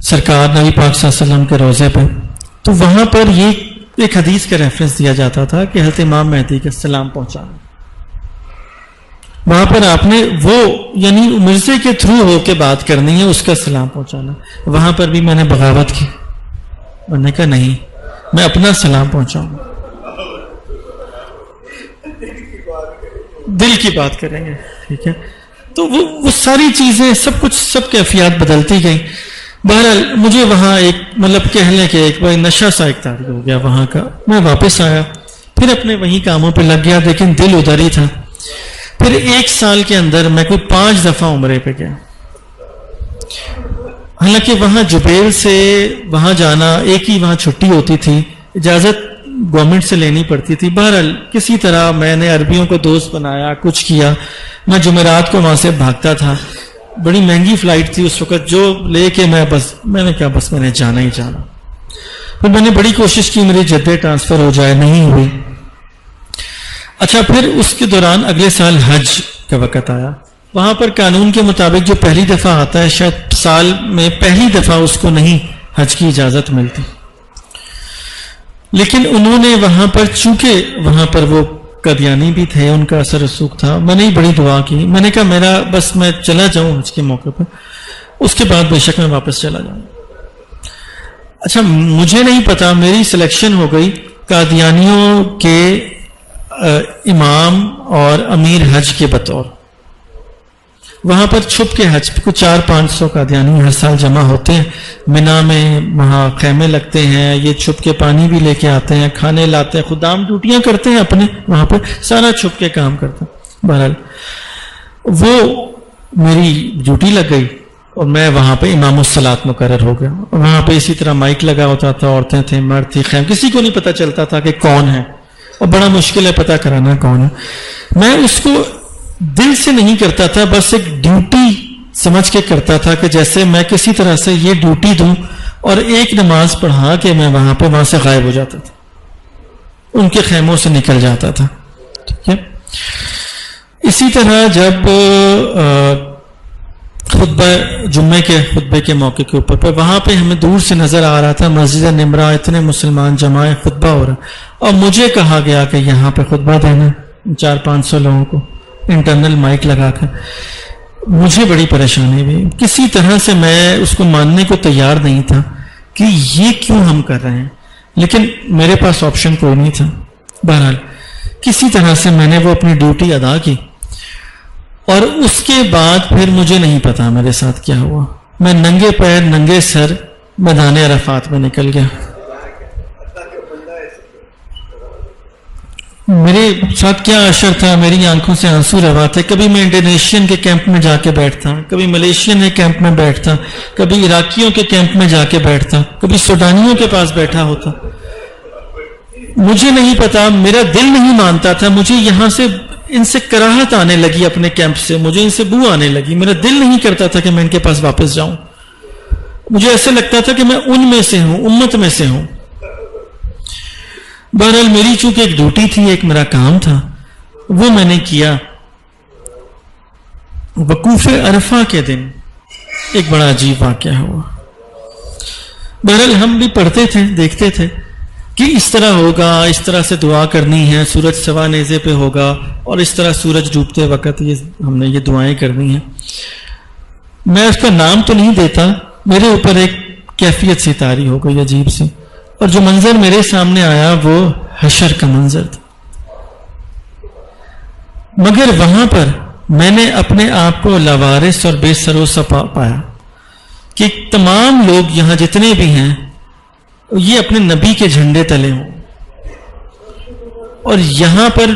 سرکار نبی پاک صلی اللہ علیہ وسلم کے روضے پہ، تو وہاں پر یہ ایک حدیث کا ریفرنس دیا جاتا تھا کہ حضرت امام مہدی کا سلام پہنچانا. وہاں پر آپ نے وہ یعنی مرزے کے تھرو ہو کے بات کرنی ہے، اس کا سلام پہنچانا. وہاں پر بھی میں نے بغاوت کی، میں نے کہا نہیں، میں اپنا سلام پہنچاؤں گا، دل کی بات کریں گے، ٹھیک ہے. تو وہ ساری چیزیں سب کچھ، سب کیفیات بدلتی گئی. بہرحال مجھے وہاں ایک مطلب کہہ لیں کہ ایک بار نشہ سا ایک طاری ہو گیا وہاں کا. میں واپس آیا، پھر اپنے وہی کاموں پہ لگ گیا، لیکن دل ادھر ہی تھا. پھر 1 سال کے اندر میں کوئی 5 دفعہ عمرے پہ گیا. حالانکہ وہاں جبیل سے وہاں جانا، ایک ہی وہاں چھٹی ہوتی تھی، اجازت گورنمنٹ سے لینی پڑتی تھی. بہرحال کسی طرح میں نے عربیوں کو دوست بنایا، کچھ کیا. میں جمعرات کو وہاں سے بھاگتا تھا. بڑی مہنگی فلائٹ تھی اس وقت، جو لے کے میں نے کہا بس میں نے جانا ہی جانا. پھر میں نے بڑی کوشش کی میری جدے ٹرانسفر ہو جائے، نہیں ہوئی. اچھا، پھر اس کے دوران اگلے سال حج کا وقت آیا. وہاں پر قانون کے مطابق جو پہلی دفعہ آتا ہے، شاید سال میں پہلی دفعہ اس کو نہیں حج کی اجازت ملتی. لیکن انہوں نے وہاں پر، چونکہ وہاں پر وہ قادیانی بھی تھے، ان کا اثر رسوخ تھا، میں نے بڑی دعا کی. میں نے کہا میں چلا جاؤں حج کے موقع پر، اس کے بعد بے شک میں واپس چلا جاؤں. اچھا، مجھے نہیں پتا، میری سلیکشن ہو گئی قادیانیوں کے امام اور امیر حج کے بطور. وہاں پر چھپ کے حج، کچھ 400-500 قادیانی ہر سال جمع ہوتے ہیں منا میں، وہاں خیمے لگتے ہیں، یہ چھپ کے پانی بھی لے کے آتے ہیں، کھانے لاتے ہیں، خدام ڈیوٹیاں کرتے ہیں اپنے وہاں پہ، سارا چھپ کے کام کرتے ہیں. بہرحال وہ میری ڈیوٹی لگ گئی اور میں وہاں پہ امام الصلاۃ مقرر ہو گیا. وہاں پہ اسی طرح مائک لگا ہوتا تھا، عورتیں تھیں، مرد تھی، خیم، کسی کو نہیں پتہ چلتا تھا کہ کون ہے، اور بڑا مشکل ہے پتہ کرانا کون ہے. میں اس کو دل سے نہیں کرتا تھا، بس ایک ڈیوٹی سمجھ کے کرتا تھا کہ جیسے میں کسی طرح سے یہ ڈیوٹی دوں، اور ایک نماز پڑھا کہ میں وہاں سے غائب ہو جاتا تھا، ان کے خیموں سے نکل جاتا تھا. ٹھیک ہے. اسی طرح جب خطبہ جمعے کے خطبے کے موقع کے اوپر پر وہاں پہ ہمیں دور سے نظر آ رہا تھا مسجد نمرہ اتنے مسلمان جمع خطبہ ہو رہا، اور مجھے کہا گیا کہ یہاں پہ خطبہ دینا 400-500 لوگوں کو انٹرنل مائک لگا کر. مجھے بڑی پریشانی ہوئی، کسی طرح سے میں اس کو ماننے کو تیار نہیں تھا کہ یہ کیوں ہم کر رہے ہیں، لیکن میرے پاس آپشن کوئی نہیں تھا. بہرحال کسی طرح سے میں نے وہ اپنی ڈیوٹی ادا کی، اور اس کے بعد پھر مجھے نہیں پتا میرے ساتھ کیا ہوا. میں ننگے پیر ننگے سر میدان عرفات میں نکل گیا. میرے ساتھ کیا اشر تھا، میری آنکھوں سے آنسو روا تھے. کبھی میں انڈونیشین کے کیمپ میں جا کے بیٹھتا، کبھی ملیشین کے کیمپ میں بیٹھتا، کبھی عراقیوں کے کیمپ میں جا کے بیٹھتا، کبھی سوڈانیوں کے پاس بیٹھا ہوتا. مجھے نہیں پتا، میرا دل نہیں مانتا تھا. مجھے یہاں سے ان سے کراہت آنے لگی، اپنے کیمپ سے مجھے ان سے بو آنے لگی. میرا دل نہیں کرتا تھا کہ میں ان کے پاس واپس جاؤں. مجھے ایسا لگتا تھا کہ میں ان میں سے ہوں، امت میں سے ہوں. بہرحال میری چونکہ ایک ڈیوٹی تھی، ایک میرا کام تھا، وہ میں نے کیا. وقوف عرفہ کے دن ایک بڑا عجیب واقعہ ہوا. بہرحال ہم بھی پڑھتے تھے، دیکھتے تھے کہ اس طرح ہوگا، اس طرح سے دعا کرنی ہے، سورج سوا نیزے پہ ہوگا، اور اس طرح سورج ڈوبتے وقت ہم نے یہ دعائیں کرنی ہیں. میں اس کا نام تو نہیں دیتا، میرے اوپر ایک کیفیت سی طاری ہو گئی عجیب سی، اور جو منظر میرے سامنے آیا وہ حشر کا منظر تھا. مگر وہاں پر میں نے اپنے آپ کو لاوارث اور بے سر و سپا پایا کہ تمام لوگ یہاں جتنے بھی ہیں یہ اپنے نبی کے جھنڈے تلے ہوں، اور یہاں پر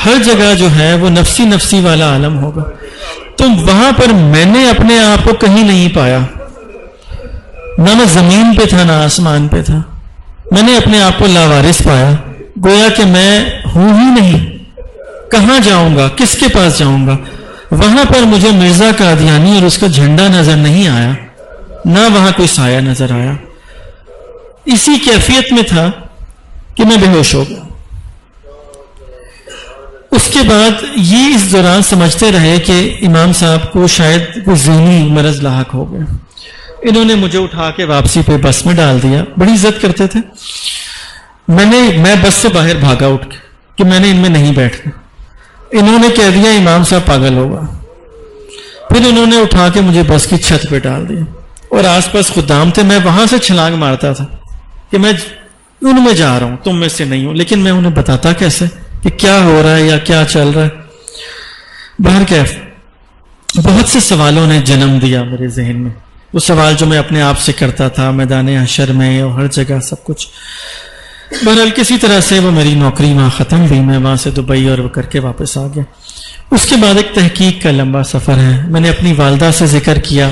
ہر جگہ جو ہے وہ نفسی نفسی والا عالم ہوگا. تو وہاں پر میں نے اپنے آپ کو کہیں نہیں پایا، نہ میں زمین پہ تھا نہ آسمان پہ تھا. میں نے اپنے آپ کو لاوارث پایا، گویا کہ میں ہوں ہی نہیں. کہاں جاؤں گا، کس کے پاس جاؤں گا؟ وہاں پر مجھے مرزا قادیانی اور اس کا جھنڈا نظر نہیں آیا، نہ وہاں کوئی سایہ نظر آیا. اسی کیفیت میں تھا کہ میں بے ہوش ہو گیا. اس کے بعد یہ اس دوران سمجھتے رہے کہ امام صاحب کو شاید کوئی ذہنی مرض لاحق ہو گیا. انہوں نے مجھے اٹھا کے واپسی پہ بس میں ڈال دیا. بڑی عزت کرتے تھے. میں بس سے باہر بھاگا اٹھ کے کہ میں نے ان میں نہیں بیٹھنا. انہوں نے کہہ دیا امام صاحب پاگل ہوگا. پھر انہوں نے اٹھا کے مجھے بس کی چھت پہ ڈال دیا، اور آس پاس خدام تھے. میں وہاں سے چھلانگ مارتا تھا کہ میں ان میں جا رہا ہوں، تم میں سے نہیں ہوں، لیکن میں انہیں بتاتا کیسے کہ کیا ہو رہا ہے یا کیا چل رہا ہے. بہرکیف بہت سے سوالوں نے جنم دیا میرے ذہن میں. وہ سوال جو میں اپنے آپ سے کرتا تھا میدان حشر میں اور ہر جگہ سب کچھ. بہرحال کسی طرح سے وہ میری نوکری وہاں ختم ہوئی. میں وہاں سے دبئی اور وہ کر کے واپس آ گیا. اس کے بعد ایک تحقیق کا لمبا سفر ہے. میں نے اپنی والدہ سے ذکر کیا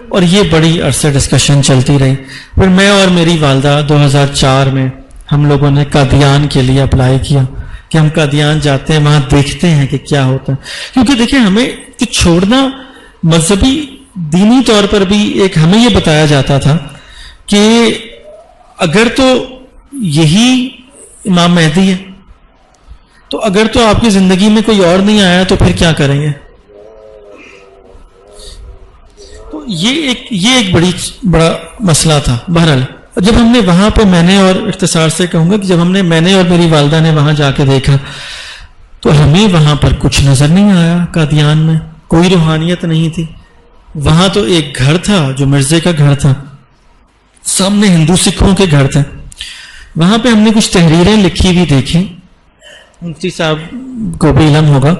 اور یہ بڑی عرصے ڈسکشن چلتی رہی. پھر میں اور میری والدہ 2004 میں ہم لوگوں نے قادیان کے لیے اپلائی کیا کہ ہم قادیان جاتے ہیں، وہاں دیکھتے ہیں کہ کیا ہوتا ہے. کیونکہ دیکھیں ہمیں تو چھوڑنا مذہبی دینی طور پر بھی ایک ہمیں یہ بتایا جاتا تھا کہ اگر تو یہی امام مہدی ہے تو اگر تو آپ کی زندگی میں کوئی اور نہیں آیا تو پھر کیا کریں گے. تو یہ ایک بڑا مسئلہ تھا. بہرحال جب ہم نے وہاں پہ میں نے اور اختصار سے کہوں گا کہ جب میں نے اور میری والدہ نے وہاں جا کے دیکھا تو ہمیں وہاں پر کچھ نظر نہیں آیا. قادیان میں کوئی روحانیت نہیں تھی. وہاں تو ایک گھر تھا جو مرزے کا گھر تھا، سامنے ہندو سکھوں کے گھر تھے. وہاں پہ ہم نے کچھ تحریریں لکھی ہوئی دیکھی، مفتی صاحب کو بھی علم ہوگا،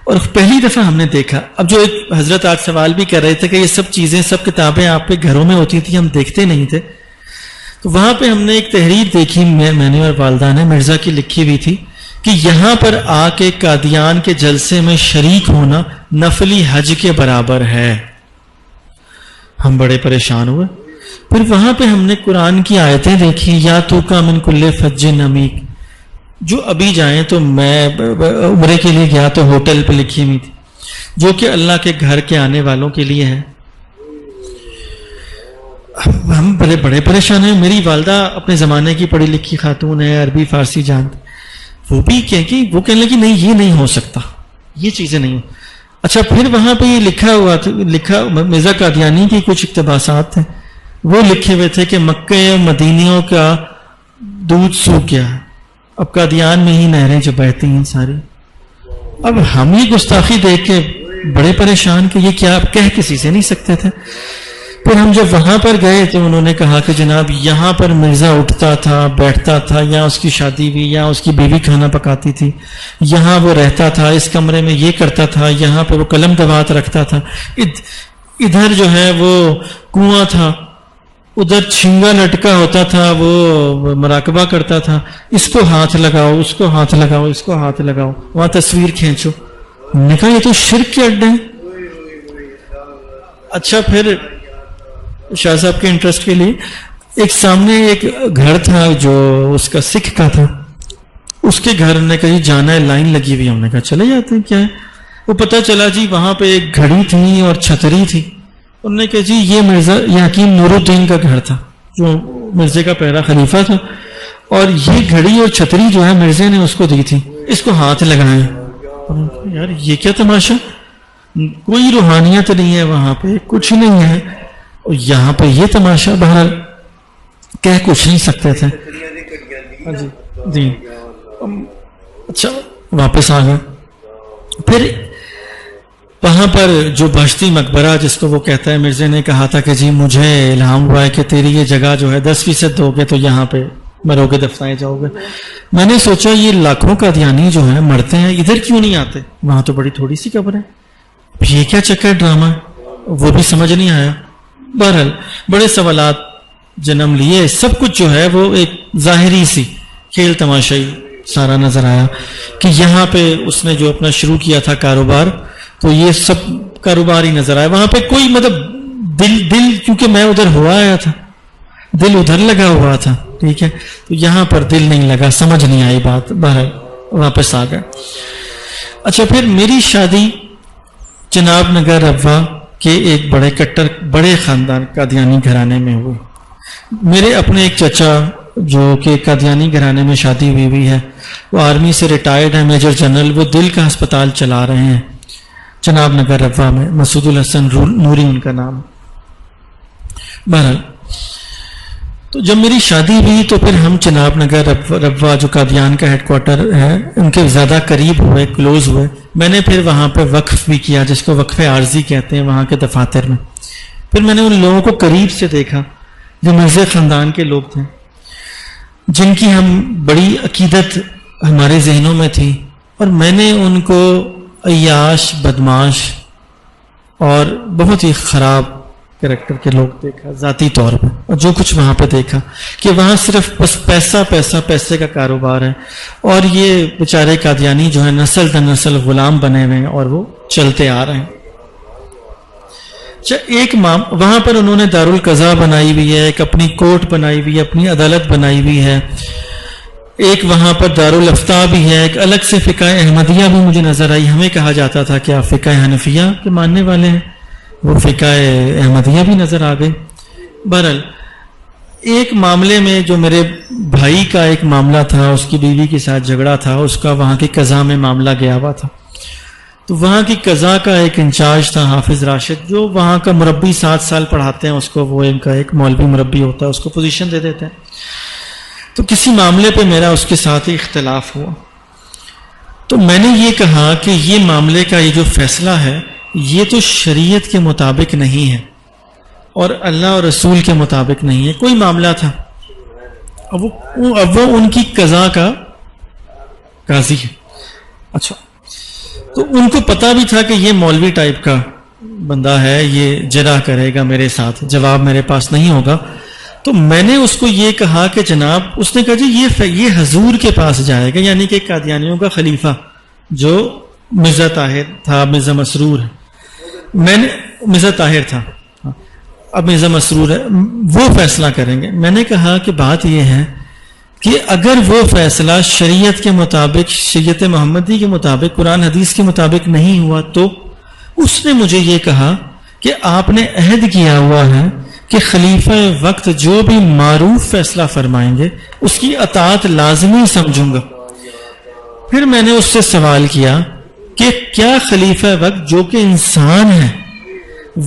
اور پہلی دفعہ ہم نے دیکھا. اب جو ایک حضرت آج سوال بھی کر رہے تھے کہ یہ سب چیزیں سب کتابیں آپ کے گھروں میں ہوتی تھی، ہم دیکھتے نہیں تھے. تو وہاں پہ ہم نے ایک تحریر دیکھی، میں نے اور والدہ نے، مرزا کی لکھی ہوئی تھی کہ یہاں پر آ کے قادیان کے جلسے میں شریک ہونا نفلی حج کے برابر ہے. ہم بڑے پریشان ہوئے. پھر وہاں پہ ہم نے قرآن کی آیتیں دیکھی، یا تو کا من کل فج عمیق، جو ابھی جائیں تو میں عمرے کے لیے گیا تو ہوٹل پہ لکھی ہوئی تھی، جو کہ اللہ کے گھر کے آنے والوں کے لیے ہے. ہم بڑے پریشان ہیں. میری والدہ اپنے زمانے کی پڑھی لکھی خاتون ہے، عربی فارسی جانتی. وہ بھی وہ کہنے لگی نہیں یہ نہیں ہو سکتا. یہ چیزیں نہیں ہیں. اچھا پھر وہاں پہ یہ لکھا ہوا تھا، لکھا مرزا قادیانی کی کچھ اقتباسات تھے، وہ لکھے ہوئے تھے کہ مکے مدینیوں کا دودھ سوکھ گیا، اب قادیان میں ہی نہریں جو بہتی ہیں ساری. اب ہم یہ گستاخی دیکھ کے بڑے پریشان کہ یہ کیا کہہ کسی سے نہیں سکتے تھے. پھر ہم جب وہاں پر گئے تو انہوں نے کہا کہ جناب یہاں پر مرزا اٹھتا تھا، بیٹھتا تھا، یا اس کی شادی ہوئی، یا اس کی بیوی کھانا پکاتی تھی، یہاں وہ رہتا تھا، اس کمرے میں یہ کرتا تھا، یہاں پہ وہ قلم دوات رکھتا تھا، ادھر جو ہے وہ کنواں تھا، ادھر چھنگا لٹکا ہوتا تھا، وہ مراقبہ کرتا تھا، اس کو ہاتھ لگاؤ، اس کو ہاتھ لگاؤ، اس کو ہاتھ لگاؤ، وہاں تصویر کھینچو. ہم نے کہا یہ تو شرک کے اڈے ہیں. اچھا پھر شاہ صاحب کے انٹرسٹ کے لیے ایک سامنے ایک گھر تھا جو اس کا سکھ کا تھا، اس کے گھر نے کہیں جانا ہے، لائن لگی ہوئی. ہم نے کہا چلے جاتے ہیں، کیا ہے. وہ پتہ چلا جی وہاں پہ ایک گھڑی تھی اور چھتری تھی. انہوں نے کہا جی یہ مرزا، یہ حکیم نور الدین کا گھر تھا جو مرزے کا پہلا خلیفہ تھا، اور یہ گھڑی اور چھتری جو ہے مرزے نے اس کو دی تھی، اس کو ہاتھ لگائیں. یار یہ کیا تماشا، کوئی روحانیت نہیں ہے وہاں پہ، کچھ نہیں ہے، اور یہاں پہ یہ تماشا. بہرحال کہہ کچھ نہیں سکتے تھے. جی جی اچھا واپس آ گئے. پھر وہاں پر جو بہشتی مقبرہ جس کو وہ کہتا ہے، مرزے نے کہا تھا کہ جی مجھے الہام ہوا ہے کہ تیری یہ جگہ جو ہے 10% دو گے تو یہاں پہ مرو گے، دفنائے جاؤ گے. میں نے سوچا یہ لاکھوں قادیانی جو ہیں مرتے ہیں، ادھر کیوں نہیں آتے، وہاں تو بڑی تھوڑی سی قبر ہے، یہ کیا چکر ڈرامہ ہے، وہ بھی سمجھ نہیں آیا. بہرحال بڑے سوالات جنم لیے. سب کچھ جو ہے وہ ایک ظاہری سی کھیل تماشائی سارا نظر آیا کہ یہاں پہ اس نے جو اپنا شروع کیا تھا کاروبار، تو یہ سب کاروبار ہی نظر آیا. وہاں پہ کوئی مطلب دل کیونکہ میں ادھر ہوا آیا تھا، دل ادھر لگا ہوا تھا، ٹھیک ہے، تو یہاں پر دل نہیں لگا، سمجھ نہیں آئی بات. بہرحال واپس آ گئے. اچھا پھر میری شادی جناب نگر ربوہ کے ایک بڑے کٹر بڑے خاندان قادیانی گھرانے میں ہوئی. میرے اپنے ایک چچا جو کہ قادیانی گھرانے میں شادی ہوئی ہے، وہ آرمی سے ریٹائرڈ ہیں، میجر جنرل، وہ دل کا ہسپتال چلا رہے ہیں جناب نگر ربوہ میں. مسعود الحسن نوری ان کا نام. بہرحال تو جب میری شادی ہوئی تو پھر ہم جناب نگر ربوہ جو قادیان کا ہیڈ کوارٹر ہے ان کے زیادہ قریب ہوئے، کلوز ہوئے. میں نے پھر وہاں پہ وقف بھی کیا جس کو وقف عارضی کہتے ہیں وہاں کے دفاتر میں. پھر میں نے ان لوگوں کو قریب سے دیکھا جو مرزا خاندان کے لوگ تھے، جن کی ہم بڑی عقیدت ہمارے ذہنوں میں تھی، اور میں نے ان کو عیاش، بدماش اور بہت ہی خراب کریکٹر کے لوگ دیکھا ذاتی طور پہ. اور جو کچھ وہاں پہ دیکھا کہ وہاں صرف بس پیسے کا کاروبار ہے، اور یہ بیچارے قادیانی جو ہے نسل در نسل غلام بنے ہوئے ہیں اور وہ چلتے آ رہے ہیں. ایک وہاں پر انہوں نے دارالقضاء بنائی ہوئی ہے، ایک اپنی کورٹ بنائی ہوئی ہے، اپنی عدالت بنائی ہوئی ہے، ایک وہاں پر دارالافتاء بھی ہے، ایک الگ سے فقہ احمدیہ بھی مجھے نظر آئی. ہمیں کہا جاتا تھا کہ آپ فقہ حنفیہ کے ماننے والے ہیں، وہ فقہ احمدیہ بھی نظر آ گئی. بہرحال ایک معاملے میں جو میرے بھائی کا ایک معاملہ تھا، اس کی بیوی کے ساتھ جھگڑا تھا، اس کا وہاں کی قضاء میں معاملہ گیا ہوا تھا. تو وہاں کی قضاء کا ایک انچارج تھا حافظ راشد، جو وہاں کا مربی 7 سال پڑھاتے ہیں اس کو، وہ ان کا ایک مولوی مربی ہوتا ہے، اس کو پوزیشن دے دیتے ہیں. تو کسی معاملے پہ میرا اس کے ساتھ ہی اختلاف ہوا. تو میں نے یہ کہا کہ یہ معاملے کا یہ جو فیصلہ ہے یہ تو شریعت کے مطابق نہیں ہے اور اللہ اور رسول کے مطابق نہیں ہے. کوئی معاملہ تھا، اب وہ ان کی قضاء کا قاضی ہے. اچھا تو ان کو پتا بھی تھا کہ یہ مولوی ٹائپ کا بندہ ہے، یہ جرح کرے گا میرے ساتھ، جواب میرے پاس نہیں ہوگا. تو میں نے اس کو یہ کہا کہ جناب، اس نے کہا جی یہ حضور کے پاس جائے گا، یعنی کہ قادیانیوں کا خلیفہ جو مرزا طاہر تھا، مرزا مسرور ہے، میں نے مرزا طاہر تھا، اب مرزا مسرور ہے، وہ فیصلہ کریں گے. میں نے کہا کہ بات یہ ہے کہ اگر وہ فیصلہ شریعت کے مطابق، شریعت محمدی کے مطابق، قرآن حدیث کے مطابق نہیں ہوا، تو اس نے مجھے یہ کہا کہ آپ نے عہد کیا ہوا ہے کہ خلیفہ وقت جو بھی معروف فیصلہ فرمائیں گے اس کی اطاعت لازمی سمجھوں گا. پھر میں نے اس سے سوال کیا کہ کیا خلیفہ وقت جو کہ انسان ہے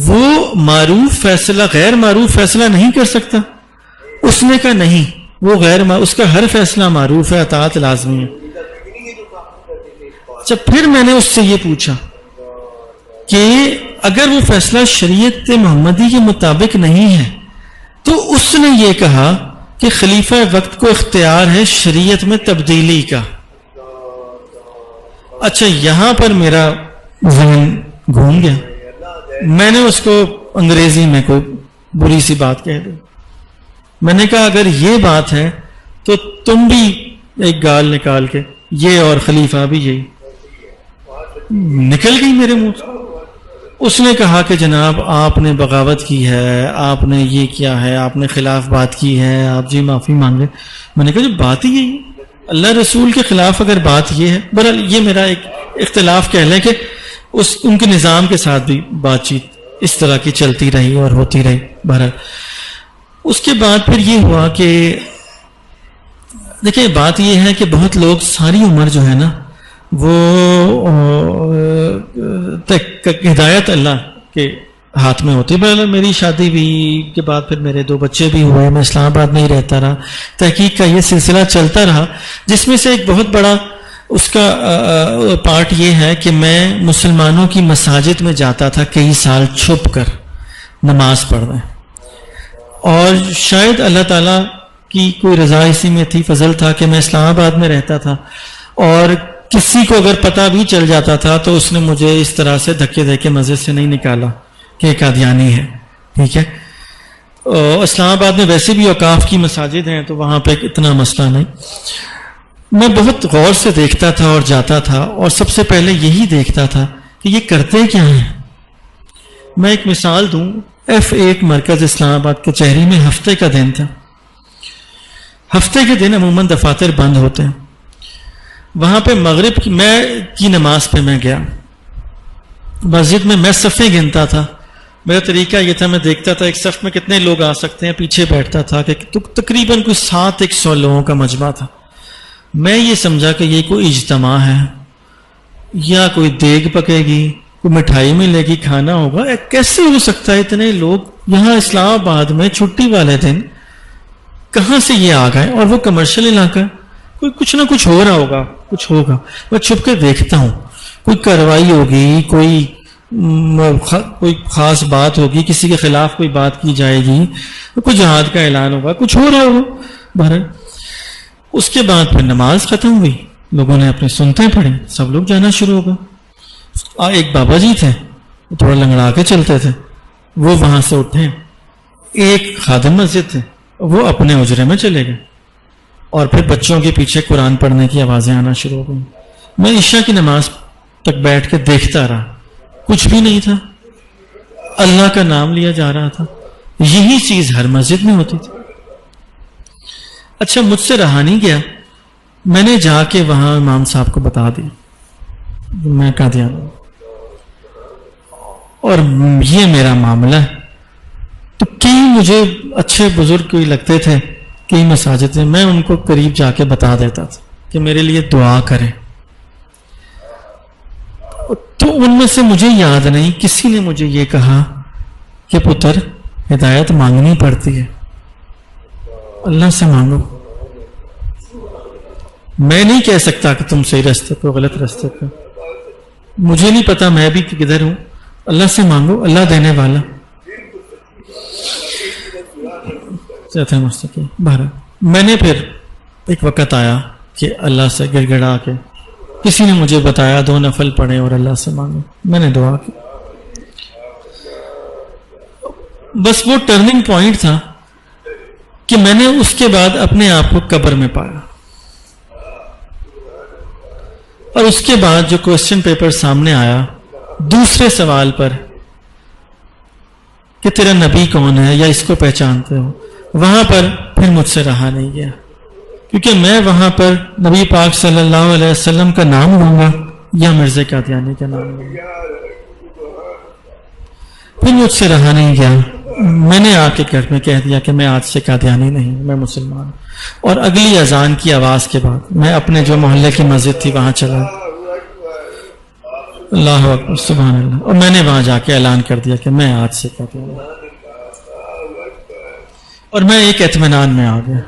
وہ معروف فیصلہ غیر معروف فیصلہ نہیں کر سکتا؟ اس نے کہا نہیں، وہ اس کا ہر فیصلہ معروف ہے، اطاعت لازمی ہے۔ اچھا، پھر میں نے اس سے یہ پوچھا کہ اگر وہ فیصلہ شریعت محمدی کے مطابق نہیں ہے تو اس نے یہ کہا کہ خلیفہ وقت کو اختیار ہے شریعت میں تبدیلی کا۔ اچھا، یہاں پر میرا ذہن گھوم گیا، میں نے اس کو انگریزی میں کوئی بری سی بات کہہ دی۔ میں نے کہا اگر یہ بات ہے تو تم بھی ایک گال نکال کے، یہ اور خلیفہ بھی یہی، نکل گئی میرے منہ سے۔ اس نے کہا کہ جناب آپ نے بغاوت کی ہے، آپ نے یہ کیا ہے، آپ نے خلاف بات کی ہے، آپ جی معافی مانگے۔ میں نے کہا جو بات ہی یہی ہے، اللہ رسول کے خلاف اگر بات یہ ہے، بہرحال یہ میرا ایک اختلاف کہہ لیں کہ ان کے نظام کے ساتھ بھی بات چیت اس طرح کی چلتی رہی اور ہوتی رہی۔ بہرحال اس کے بعد پھر یہ ہوا کہ دیکھیں بات یہ ہے کہ بہت لوگ ساری عمر جو ہے نا وہ ہدایت اللہ کے ہاتھ میں ہوتی ہے۔ میری شادی بھی کے بعد پھر میرے 2 بچے بھی ہوئے، میں اسلام آباد میں ہی رہتا رہا، تحقیق کا یہ سلسلہ چلتا رہا، جس میں سے ایک بہت بڑا اس کا پارٹ یہ ہے کہ میں مسلمانوں کی مساجد میں جاتا تھا کئی سال چھپ کر نماز پڑھنے، اور شاید اللہ تعالیٰ کی کوئی رضا اسی میں تھی، فضل تھا کہ میں اسلام آباد میں رہتا تھا، اور کسی کو اگر پتہ بھی چل جاتا تھا تو اس نے مجھے اس طرح سے دھکے دے کے مسجد سے نہیں نکالا کہ ایک قادیانی ہے، ٹھیک ہے۔ اسلام آباد میں ویسے بھی اوقاف کی مساجد ہیں تو وہاں پہ اتنا مسئلہ نہیں۔ میں بہت غور سے دیکھتا تھا اور جاتا تھا، اور سب سے پہلے یہی دیکھتا تھا کہ یہ کرتے کیا ہیں۔ میں ایک مثال دوں، F1 مرکز اسلام آباد کچہری میں ہفتے کا دن تھا۔ ہفتے کے دن عموماً دفاتر بند ہوتے ہیں۔ وہاں پہ مغرب کی نماز پہ میں گیا، مسجد میں صفیں گنتا تھا۔ میرا طریقہ یہ تھا، میں دیکھتا تھا ایک صف میں کتنے لوگ آ سکتے ہیں، پیچھے بیٹھتا تھا کہ تقریباً کوئی 700 لوگوں کا مجمع تھا۔ میں یہ سمجھا کہ یہ کوئی اجتماع ہے یا کوئی دیگ پکے گی، کوئی مٹھائی ملے گی، کھانا ہوگا۔ کیسے ہو سکتا ہے اتنے لوگ یہاں اسلام آباد میں چھٹی والے دن، کہاں سے یہ آ گئے؟ اور وہ کمرشل علاقہ ہے، کوئی کچھ نہ کچھ ہو رہا ہوگا، کچھ ہوگا۔ میں چھپ کے دیکھتا ہوں، کوئی کارروائی ہوگی، کوئی خاص بات ہوگی، کسی کے خلاف کوئی بات کی جائے گی، کوئی جہاد کا اعلان ہوگا، کچھ ہو رہا ہوگا۔ بہرحال اس کے بعد پھر نماز ختم ہوئی، لوگوں نے اپنی سنتیں پڑھی، سب لوگ جانا شروع ہو گئے۔ ایک بابا جی تھے، تھوڑا لنگڑا کے چلتے تھے، وہ وہاں سے اٹھے۔ ایک خادم مسجد تھے، وہ اپنے اجرے میں چلے گئے، اور پھر بچوں کے پیچھے قرآن پڑھنے کی آوازیں آنا شروع ہو گئیں۔ میں عشاء کی نماز تک بیٹھ کے دیکھتا رہا، کچھ بھی نہیں تھا، اللہ کا نام لیا جا رہا تھا۔ یہی چیز ہر مسجد میں ہوتی تھی۔ اچھا، مجھ سے رہا نہیں گیا، میں نے جا کے وہاں امام صاحب کو بتا دی میں قادیانی ہوں اور یہ میرا معاملہ ہے۔ تو کئی مجھے اچھے بزرگ کوئی لگتے تھے کئی مساجد میں، میں ان کو قریب جا کے بتا دیتا تھا کہ میرے لیے دعا کریں۔ تو ان میں سے مجھے یاد نہیں کسی نے مجھے یہ کہا کہ پتر ہدایت مانگنی پڑتی ہے، اللہ سے مانگو۔ میں نہیں کہہ سکتا کہ تم صحیح راستے پہ غلط راستے پہ، مجھے نہیں پتا میں بھی کدھر ہوں، اللہ سے مانگو، اللہ دینے والا۔ بہرحال میں نے پھر ایک وقت آیا کہ اللہ سے گڑ گڑا کے کسی نے مجھے بتایا 2 نفل پڑھے اور اللہ سے مانگو، میں نے دعا کی۔ بس وہ ٹرننگ پوائنٹ تھا کہ میں نے اس کے بعد اپنے آپ کو قبر میں پایا، اور اس کے بعد جو کوسچن پیپر سامنے آیا دوسرے سوال پر کہ تیرا نبی کون ہے یا اس کو پہچانتے ہو، وہاں پر پھر مجھ سے رہا نہیں گیا، کیونکہ میں وہاں پر نبی پاک صلی اللہ علیہ وسلم کا نام لوں گا یا مرزا قادیانی کا نام لوں گا۔ پھر مجھ سے رہا نہیں گیا، میں نے آ کے گھر میں کہہ دیا کہ میں آج سے قادیانی نہیں، میں مسلمان۔ اور اگلی اذان کی آواز کے بعد میں اپنے جو محلے کی مسجد تھی وہاں چلا۔ اللہ اکبر سبحان اللہ. اور میں نے وہاں جا کے اعلان کر دیا کہ میں آج سے کہتا ہوں, اور میں ایک اطمینان میں آ گیا,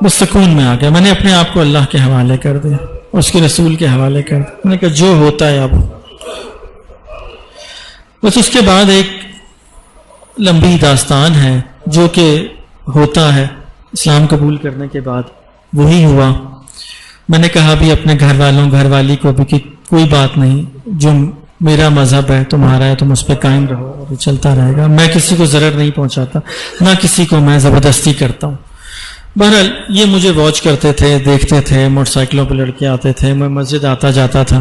بس سکون میں آ گیا. میں نے اپنے آپ کو اللہ کے حوالے کر دیا, اس کے رسول کے حوالے کر دیا. میں نے کہا جو ہوتا ہے اب. بس اس کے بعد ایک لمبی داستان ہے جو کہ ہوتا ہے اسلام قبول کرنے کے بعد, وہی ہوا. میں نے کہا بھی اپنے گھر والوں گھر والی کو بھی کہ کوئی بات نہیں, جو میرا مذہب ہے تمہارا ہے, تم اس پہ قائم رہو اور چلتا رہے گا. میں کسی کو ضرر نہیں پہنچاتا, نہ کسی کو میں زبردستی کرتا ہوں. بہرحال یہ مجھے واچ کرتے تھے, دیکھتے تھے, موٹر سائیکلوں پہ لڑکے آتے تھے, میں مسجد آتا جاتا تھا,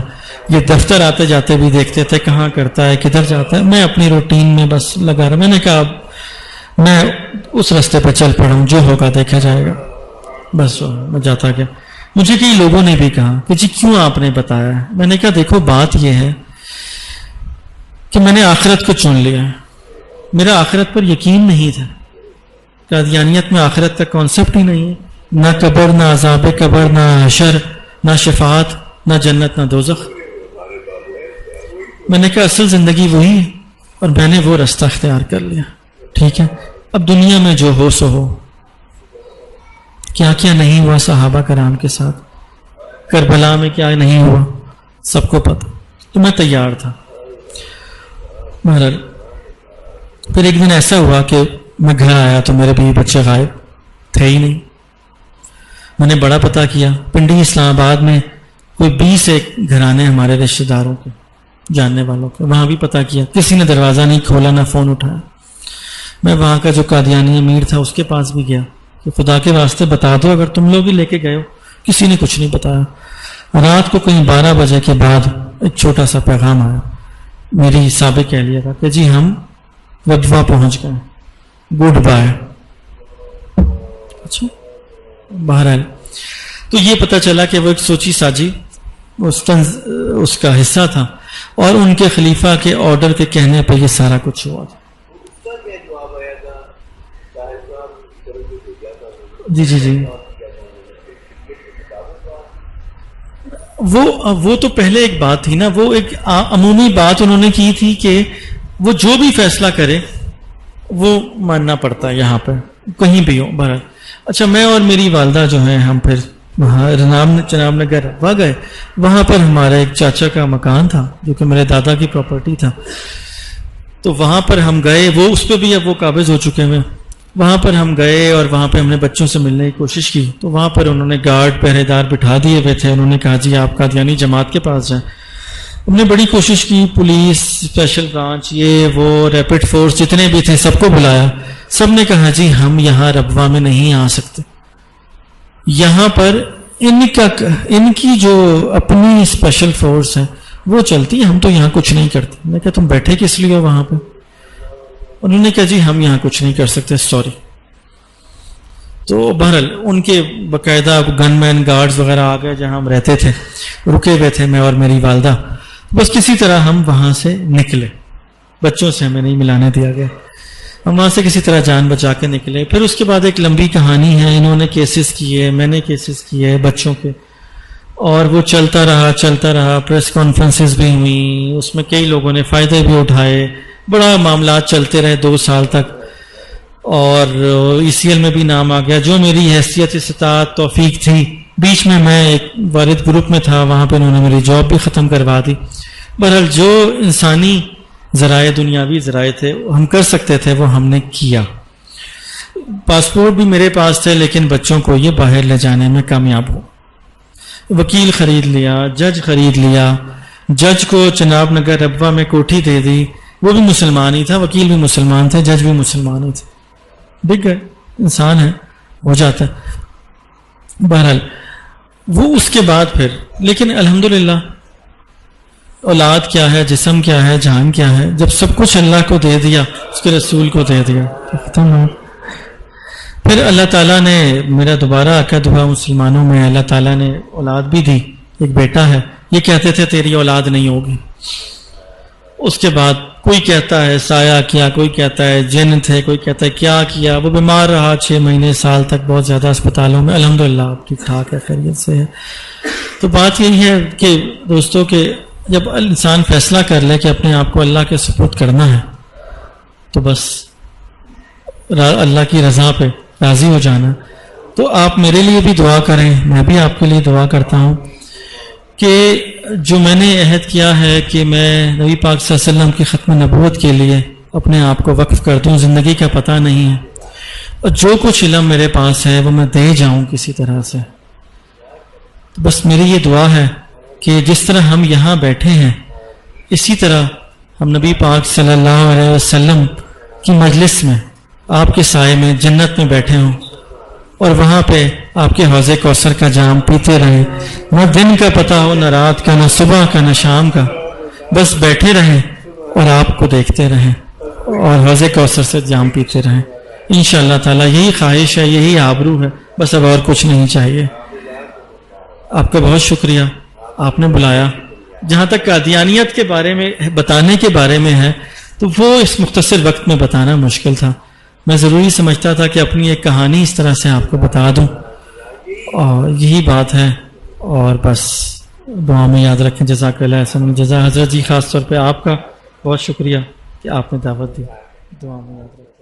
یہ دفتر آتے جاتے بھی دیکھتے تھے کہاں کرتا ہے کدھر جاتا ہے. میں اپنی روٹین میں بس لگا رہا. میں نے کہا اب میں اس راستے پہ چل پڑا ہوں, جو ہوگا دیکھا جائے گا. بس میں جاتا گیا. مجھے کئی لوگوں نے بھی کہا کہ جی کیوں آپ نے بتایا ہے. میں نے کہا دیکھو بات یہ ہے کہ میں نے آخرت کو چن لیا ہے. میرا آخرت پر یقین نہیں تھا. قادیانیت میں آخرت کا کانسیپٹ ہی نہیں ہے, نہ قبر, نہ عذاب قبر, نہ حشر, نہ شفاعت, نہ جنت, نہ دوزخ. میں نے کہا اصل زندگی وہی ہے, اور میں نے وہ راستہ اختیار کر لیا. ٹھیک ہے, اب دنیا میں جو ہو سو ہو. کیا کیا نہیں ہوا صحابہ کرام کے ساتھ, کربلا میں کیا نہیں ہوا سب کو پتہ. تو میں تیار تھا. بہرحال پھر ایک دن ایسا ہوا کہ میں گھر آیا تو میرے بیوی بچے غائب تھے ہی نہیں. میں نے بڑا پتہ کیا, پنڈی اسلام آباد میں کوئی 20 ایک گھرانے ہمارے رشتہ داروں کے جاننے والوں کے, وہاں بھی پتہ کیا, کسی نے دروازہ نہیں کھولا, نہ فون اٹھایا. میں وہاں کا جو قادیانی امیر تھا اس کے پاس بھی گیا کہ خدا کے واسطے بتا دو اگر تم لوگ ہی لے کے گئے ہو. کسی نے کچھ نہیں بتایا. رات کو کہیں 12 بجے کے بعد ایک چھوٹا سا پیغام آیا میری سابق اہلیہ کا کہ جی ہم ربوہ پہنچ گئے, گڈ بائے. اچھا, بہرحال تو یہ پتہ چلا کہ وہ ایک سوچی ساجی اس کا حصہ تھا, اور ان کے خلیفہ کے آرڈر کے کہنے پہ یہ سارا کچھ ہوا تھا. جی جی جی, وہ تو پہلے ایک بات تھی نا, وہ ایک عمومی بات انہوں نے کی تھی کہ وہ جو بھی فیصلہ کرے وہ ماننا پڑتا ہے یہاں پہ کہیں بھی ہو. بہرحال اچھا, میں اور میری والدہ جو ہیں ہم پھر وہاں جناب نگر ربوہ گئے. وہاں پر ہمارا ایک چاچا کا مکان تھا جو کہ میرے دادا کی پراپرٹی تھا. تو وہاں پر ہم گئے, وہ اس پہ بھی اب وہ قابض ہو چکے ہیں. وہاں پر ہم گئے اور وہاں پہ ہم نے بچوں سے ملنے کی کوشش کی. تو وہاں پر انہوں نے گارڈ پہرے دار بٹھا دیے ہوئے تھے. انہوں نے کہا جی آپ قادیانی جماعت کے پاس جائیں. ہم نے بڑی کوشش کی, پولیس, اسپیشل برانچ, یہ وہ ریپڈ فورس جتنے بھی تھے سب کو بلایا. سب نے کہا جی ہم یہاں ربوہ میں نہیں آ سکتے, یہاں پر ان کی جو اپنی اسپیشل فورس ہے وہ چلتی ہے, ہم تو یہاں کچھ نہیں کرتے. میں کہا تم بیٹھے کس لیے ہو وہاں پہ؟ انہوں نے کہا جی ہم یہاں کچھ نہیں کر سکتے, سوری. تو بہرحال ان کے باقاعدہ گن مین گارڈز وغیرہ آ گئے جہاں ہم رہتے تھے, رکے ہوئے تھے میں اور میری والدہ. بس کسی طرح ہم وہاں سے نکلے, بچوں سے ہمیں نہیں ملانے دیا گیا, ہم وہاں سے کسی طرح جان بچا کے نکلے. پھر اس کے بعد ایک لمبی کہانی ہے, انہوں نے کیسز کیے, میں نے کیسز کیے بچوں کے, اور وہ چلتا رہا. پریس کانفرنسز بھی ہوئیں, اس میں کئی لوگوں نے فائدے بھی اٹھائے, بڑا معاملات چلتے رہے 2 سال تک. اور ECL میں بھی نام آ گیا. جو میری حیثیت استطاعت توفیق تھی, بیچ میں ایک وارد گروپ میں تھا, وہاں پہ انہوں نے میری جاب بھی ختم کروا دی. بہرحال جو انسانی ذرائع, دنیاوی ذرائع تھے ہم کر سکتے تھے وہ ہم نے کیا. پاسپورٹ بھی میرے پاس تھے, لیکن بچوں کو یہ باہر لے جانے میں کامیاب ہو. وکیل خرید لیا, جج خرید لیا, جج کو جناب نگر ربوہ میں کوٹھی دے دی. وہ بھی مسلمان ہی تھا, وکیل بھی مسلمان تھے, جج بھی مسلمان ہی تھے. بک گئے, انسان ہے, ہو جاتا ہے. بہرحال وہ اس کے بعد پھر, لیکن الحمدللہ اولاد کیا ہے, جسم کیا ہے, جان کیا ہے, جب سب کچھ اللہ کو دے دیا, اس کے رسول کو دے دیا, پھر اللہ تعالیٰ نے میرا دوبارہ عقد ہوا مسلمانوں میں. اللہ تعالیٰ نے اولاد بھی دی, ایک بیٹا ہے. یہ کہتے تھے تیری اولاد نہیں ہوگی. اس کے بعد کوئی کہتا ہے سایہ کیا, کوئی کہتا ہے جن تھے, کوئی کہتا ہے کیا کیا. وہ بیمار رہا 6 مہینے سال تک, بہت زیادہ اسپتالوں میں. الحمدللہ اب ٹھیک ٹھاک ہے, خیریت سے ہے. تو بات یہی ہے کہ دوستوں کہ جب انسان فیصلہ کر لے کہ اپنے آپ کو اللہ کے سپرد کرنا ہے تو بس اللہ کی رضا پہ راضی ہو جانا. تو آپ میرے لیے بھی دعا کریں, میں بھی آپ کے لیے دعا کرتا ہوں کہ جو میں نے عہد کیا ہے کہ میں نبی پاک صلی اللہ علیہ وسلم کی ختم نبوت کے لیے اپنے آپ کو وقف کر دوں. زندگی کا پتہ نہیں ہے, اور جو کچھ علم میرے پاس ہے وہ میں دے جاؤں کسی طرح سے. بس میری یہ دعا ہے کہ جس طرح ہم یہاں بیٹھے ہیں اسی طرح ہم نبی پاک صلی اللہ علیہ وسلم کی مجلس میں آپ کے سائے میں جنت میں بیٹھے ہوں, اور وہاں پہ آپ کے حوض کوثر کا جام پیتے رہیں, نہ دن کا پتہ ہو, نہ رات کا, نہ صبح کا, نہ شام کا, بس بیٹھے رہیں اور آپ کو دیکھتے رہیں اور حوض کوثر سے جام پیتے رہیں. انشاءاللہ تعالی یہی خواہش ہے, یہی آبرو ہے, بس اب اور کچھ نہیں چاہیے. آپ کا بہت شکریہ, آپ نے بلایا. جہاں تک قادیانیت کے بارے میں بتانے کے بارے میں ہے تو وہ اس مختصر وقت میں بتانا مشکل تھا. میں ضروری سمجھتا تھا کہ اپنی ایک کہانی اس طرح سے آپ کو بتا دوں, اور یہی بات ہے. اور بس دعا میں یاد رکھیں. جزاک اللہ حسن جزا. حضرت جی خاص طور پہ آپ کا بہت شکریہ کہ آپ نے دعوت دی. دعا میں یاد رکھیں.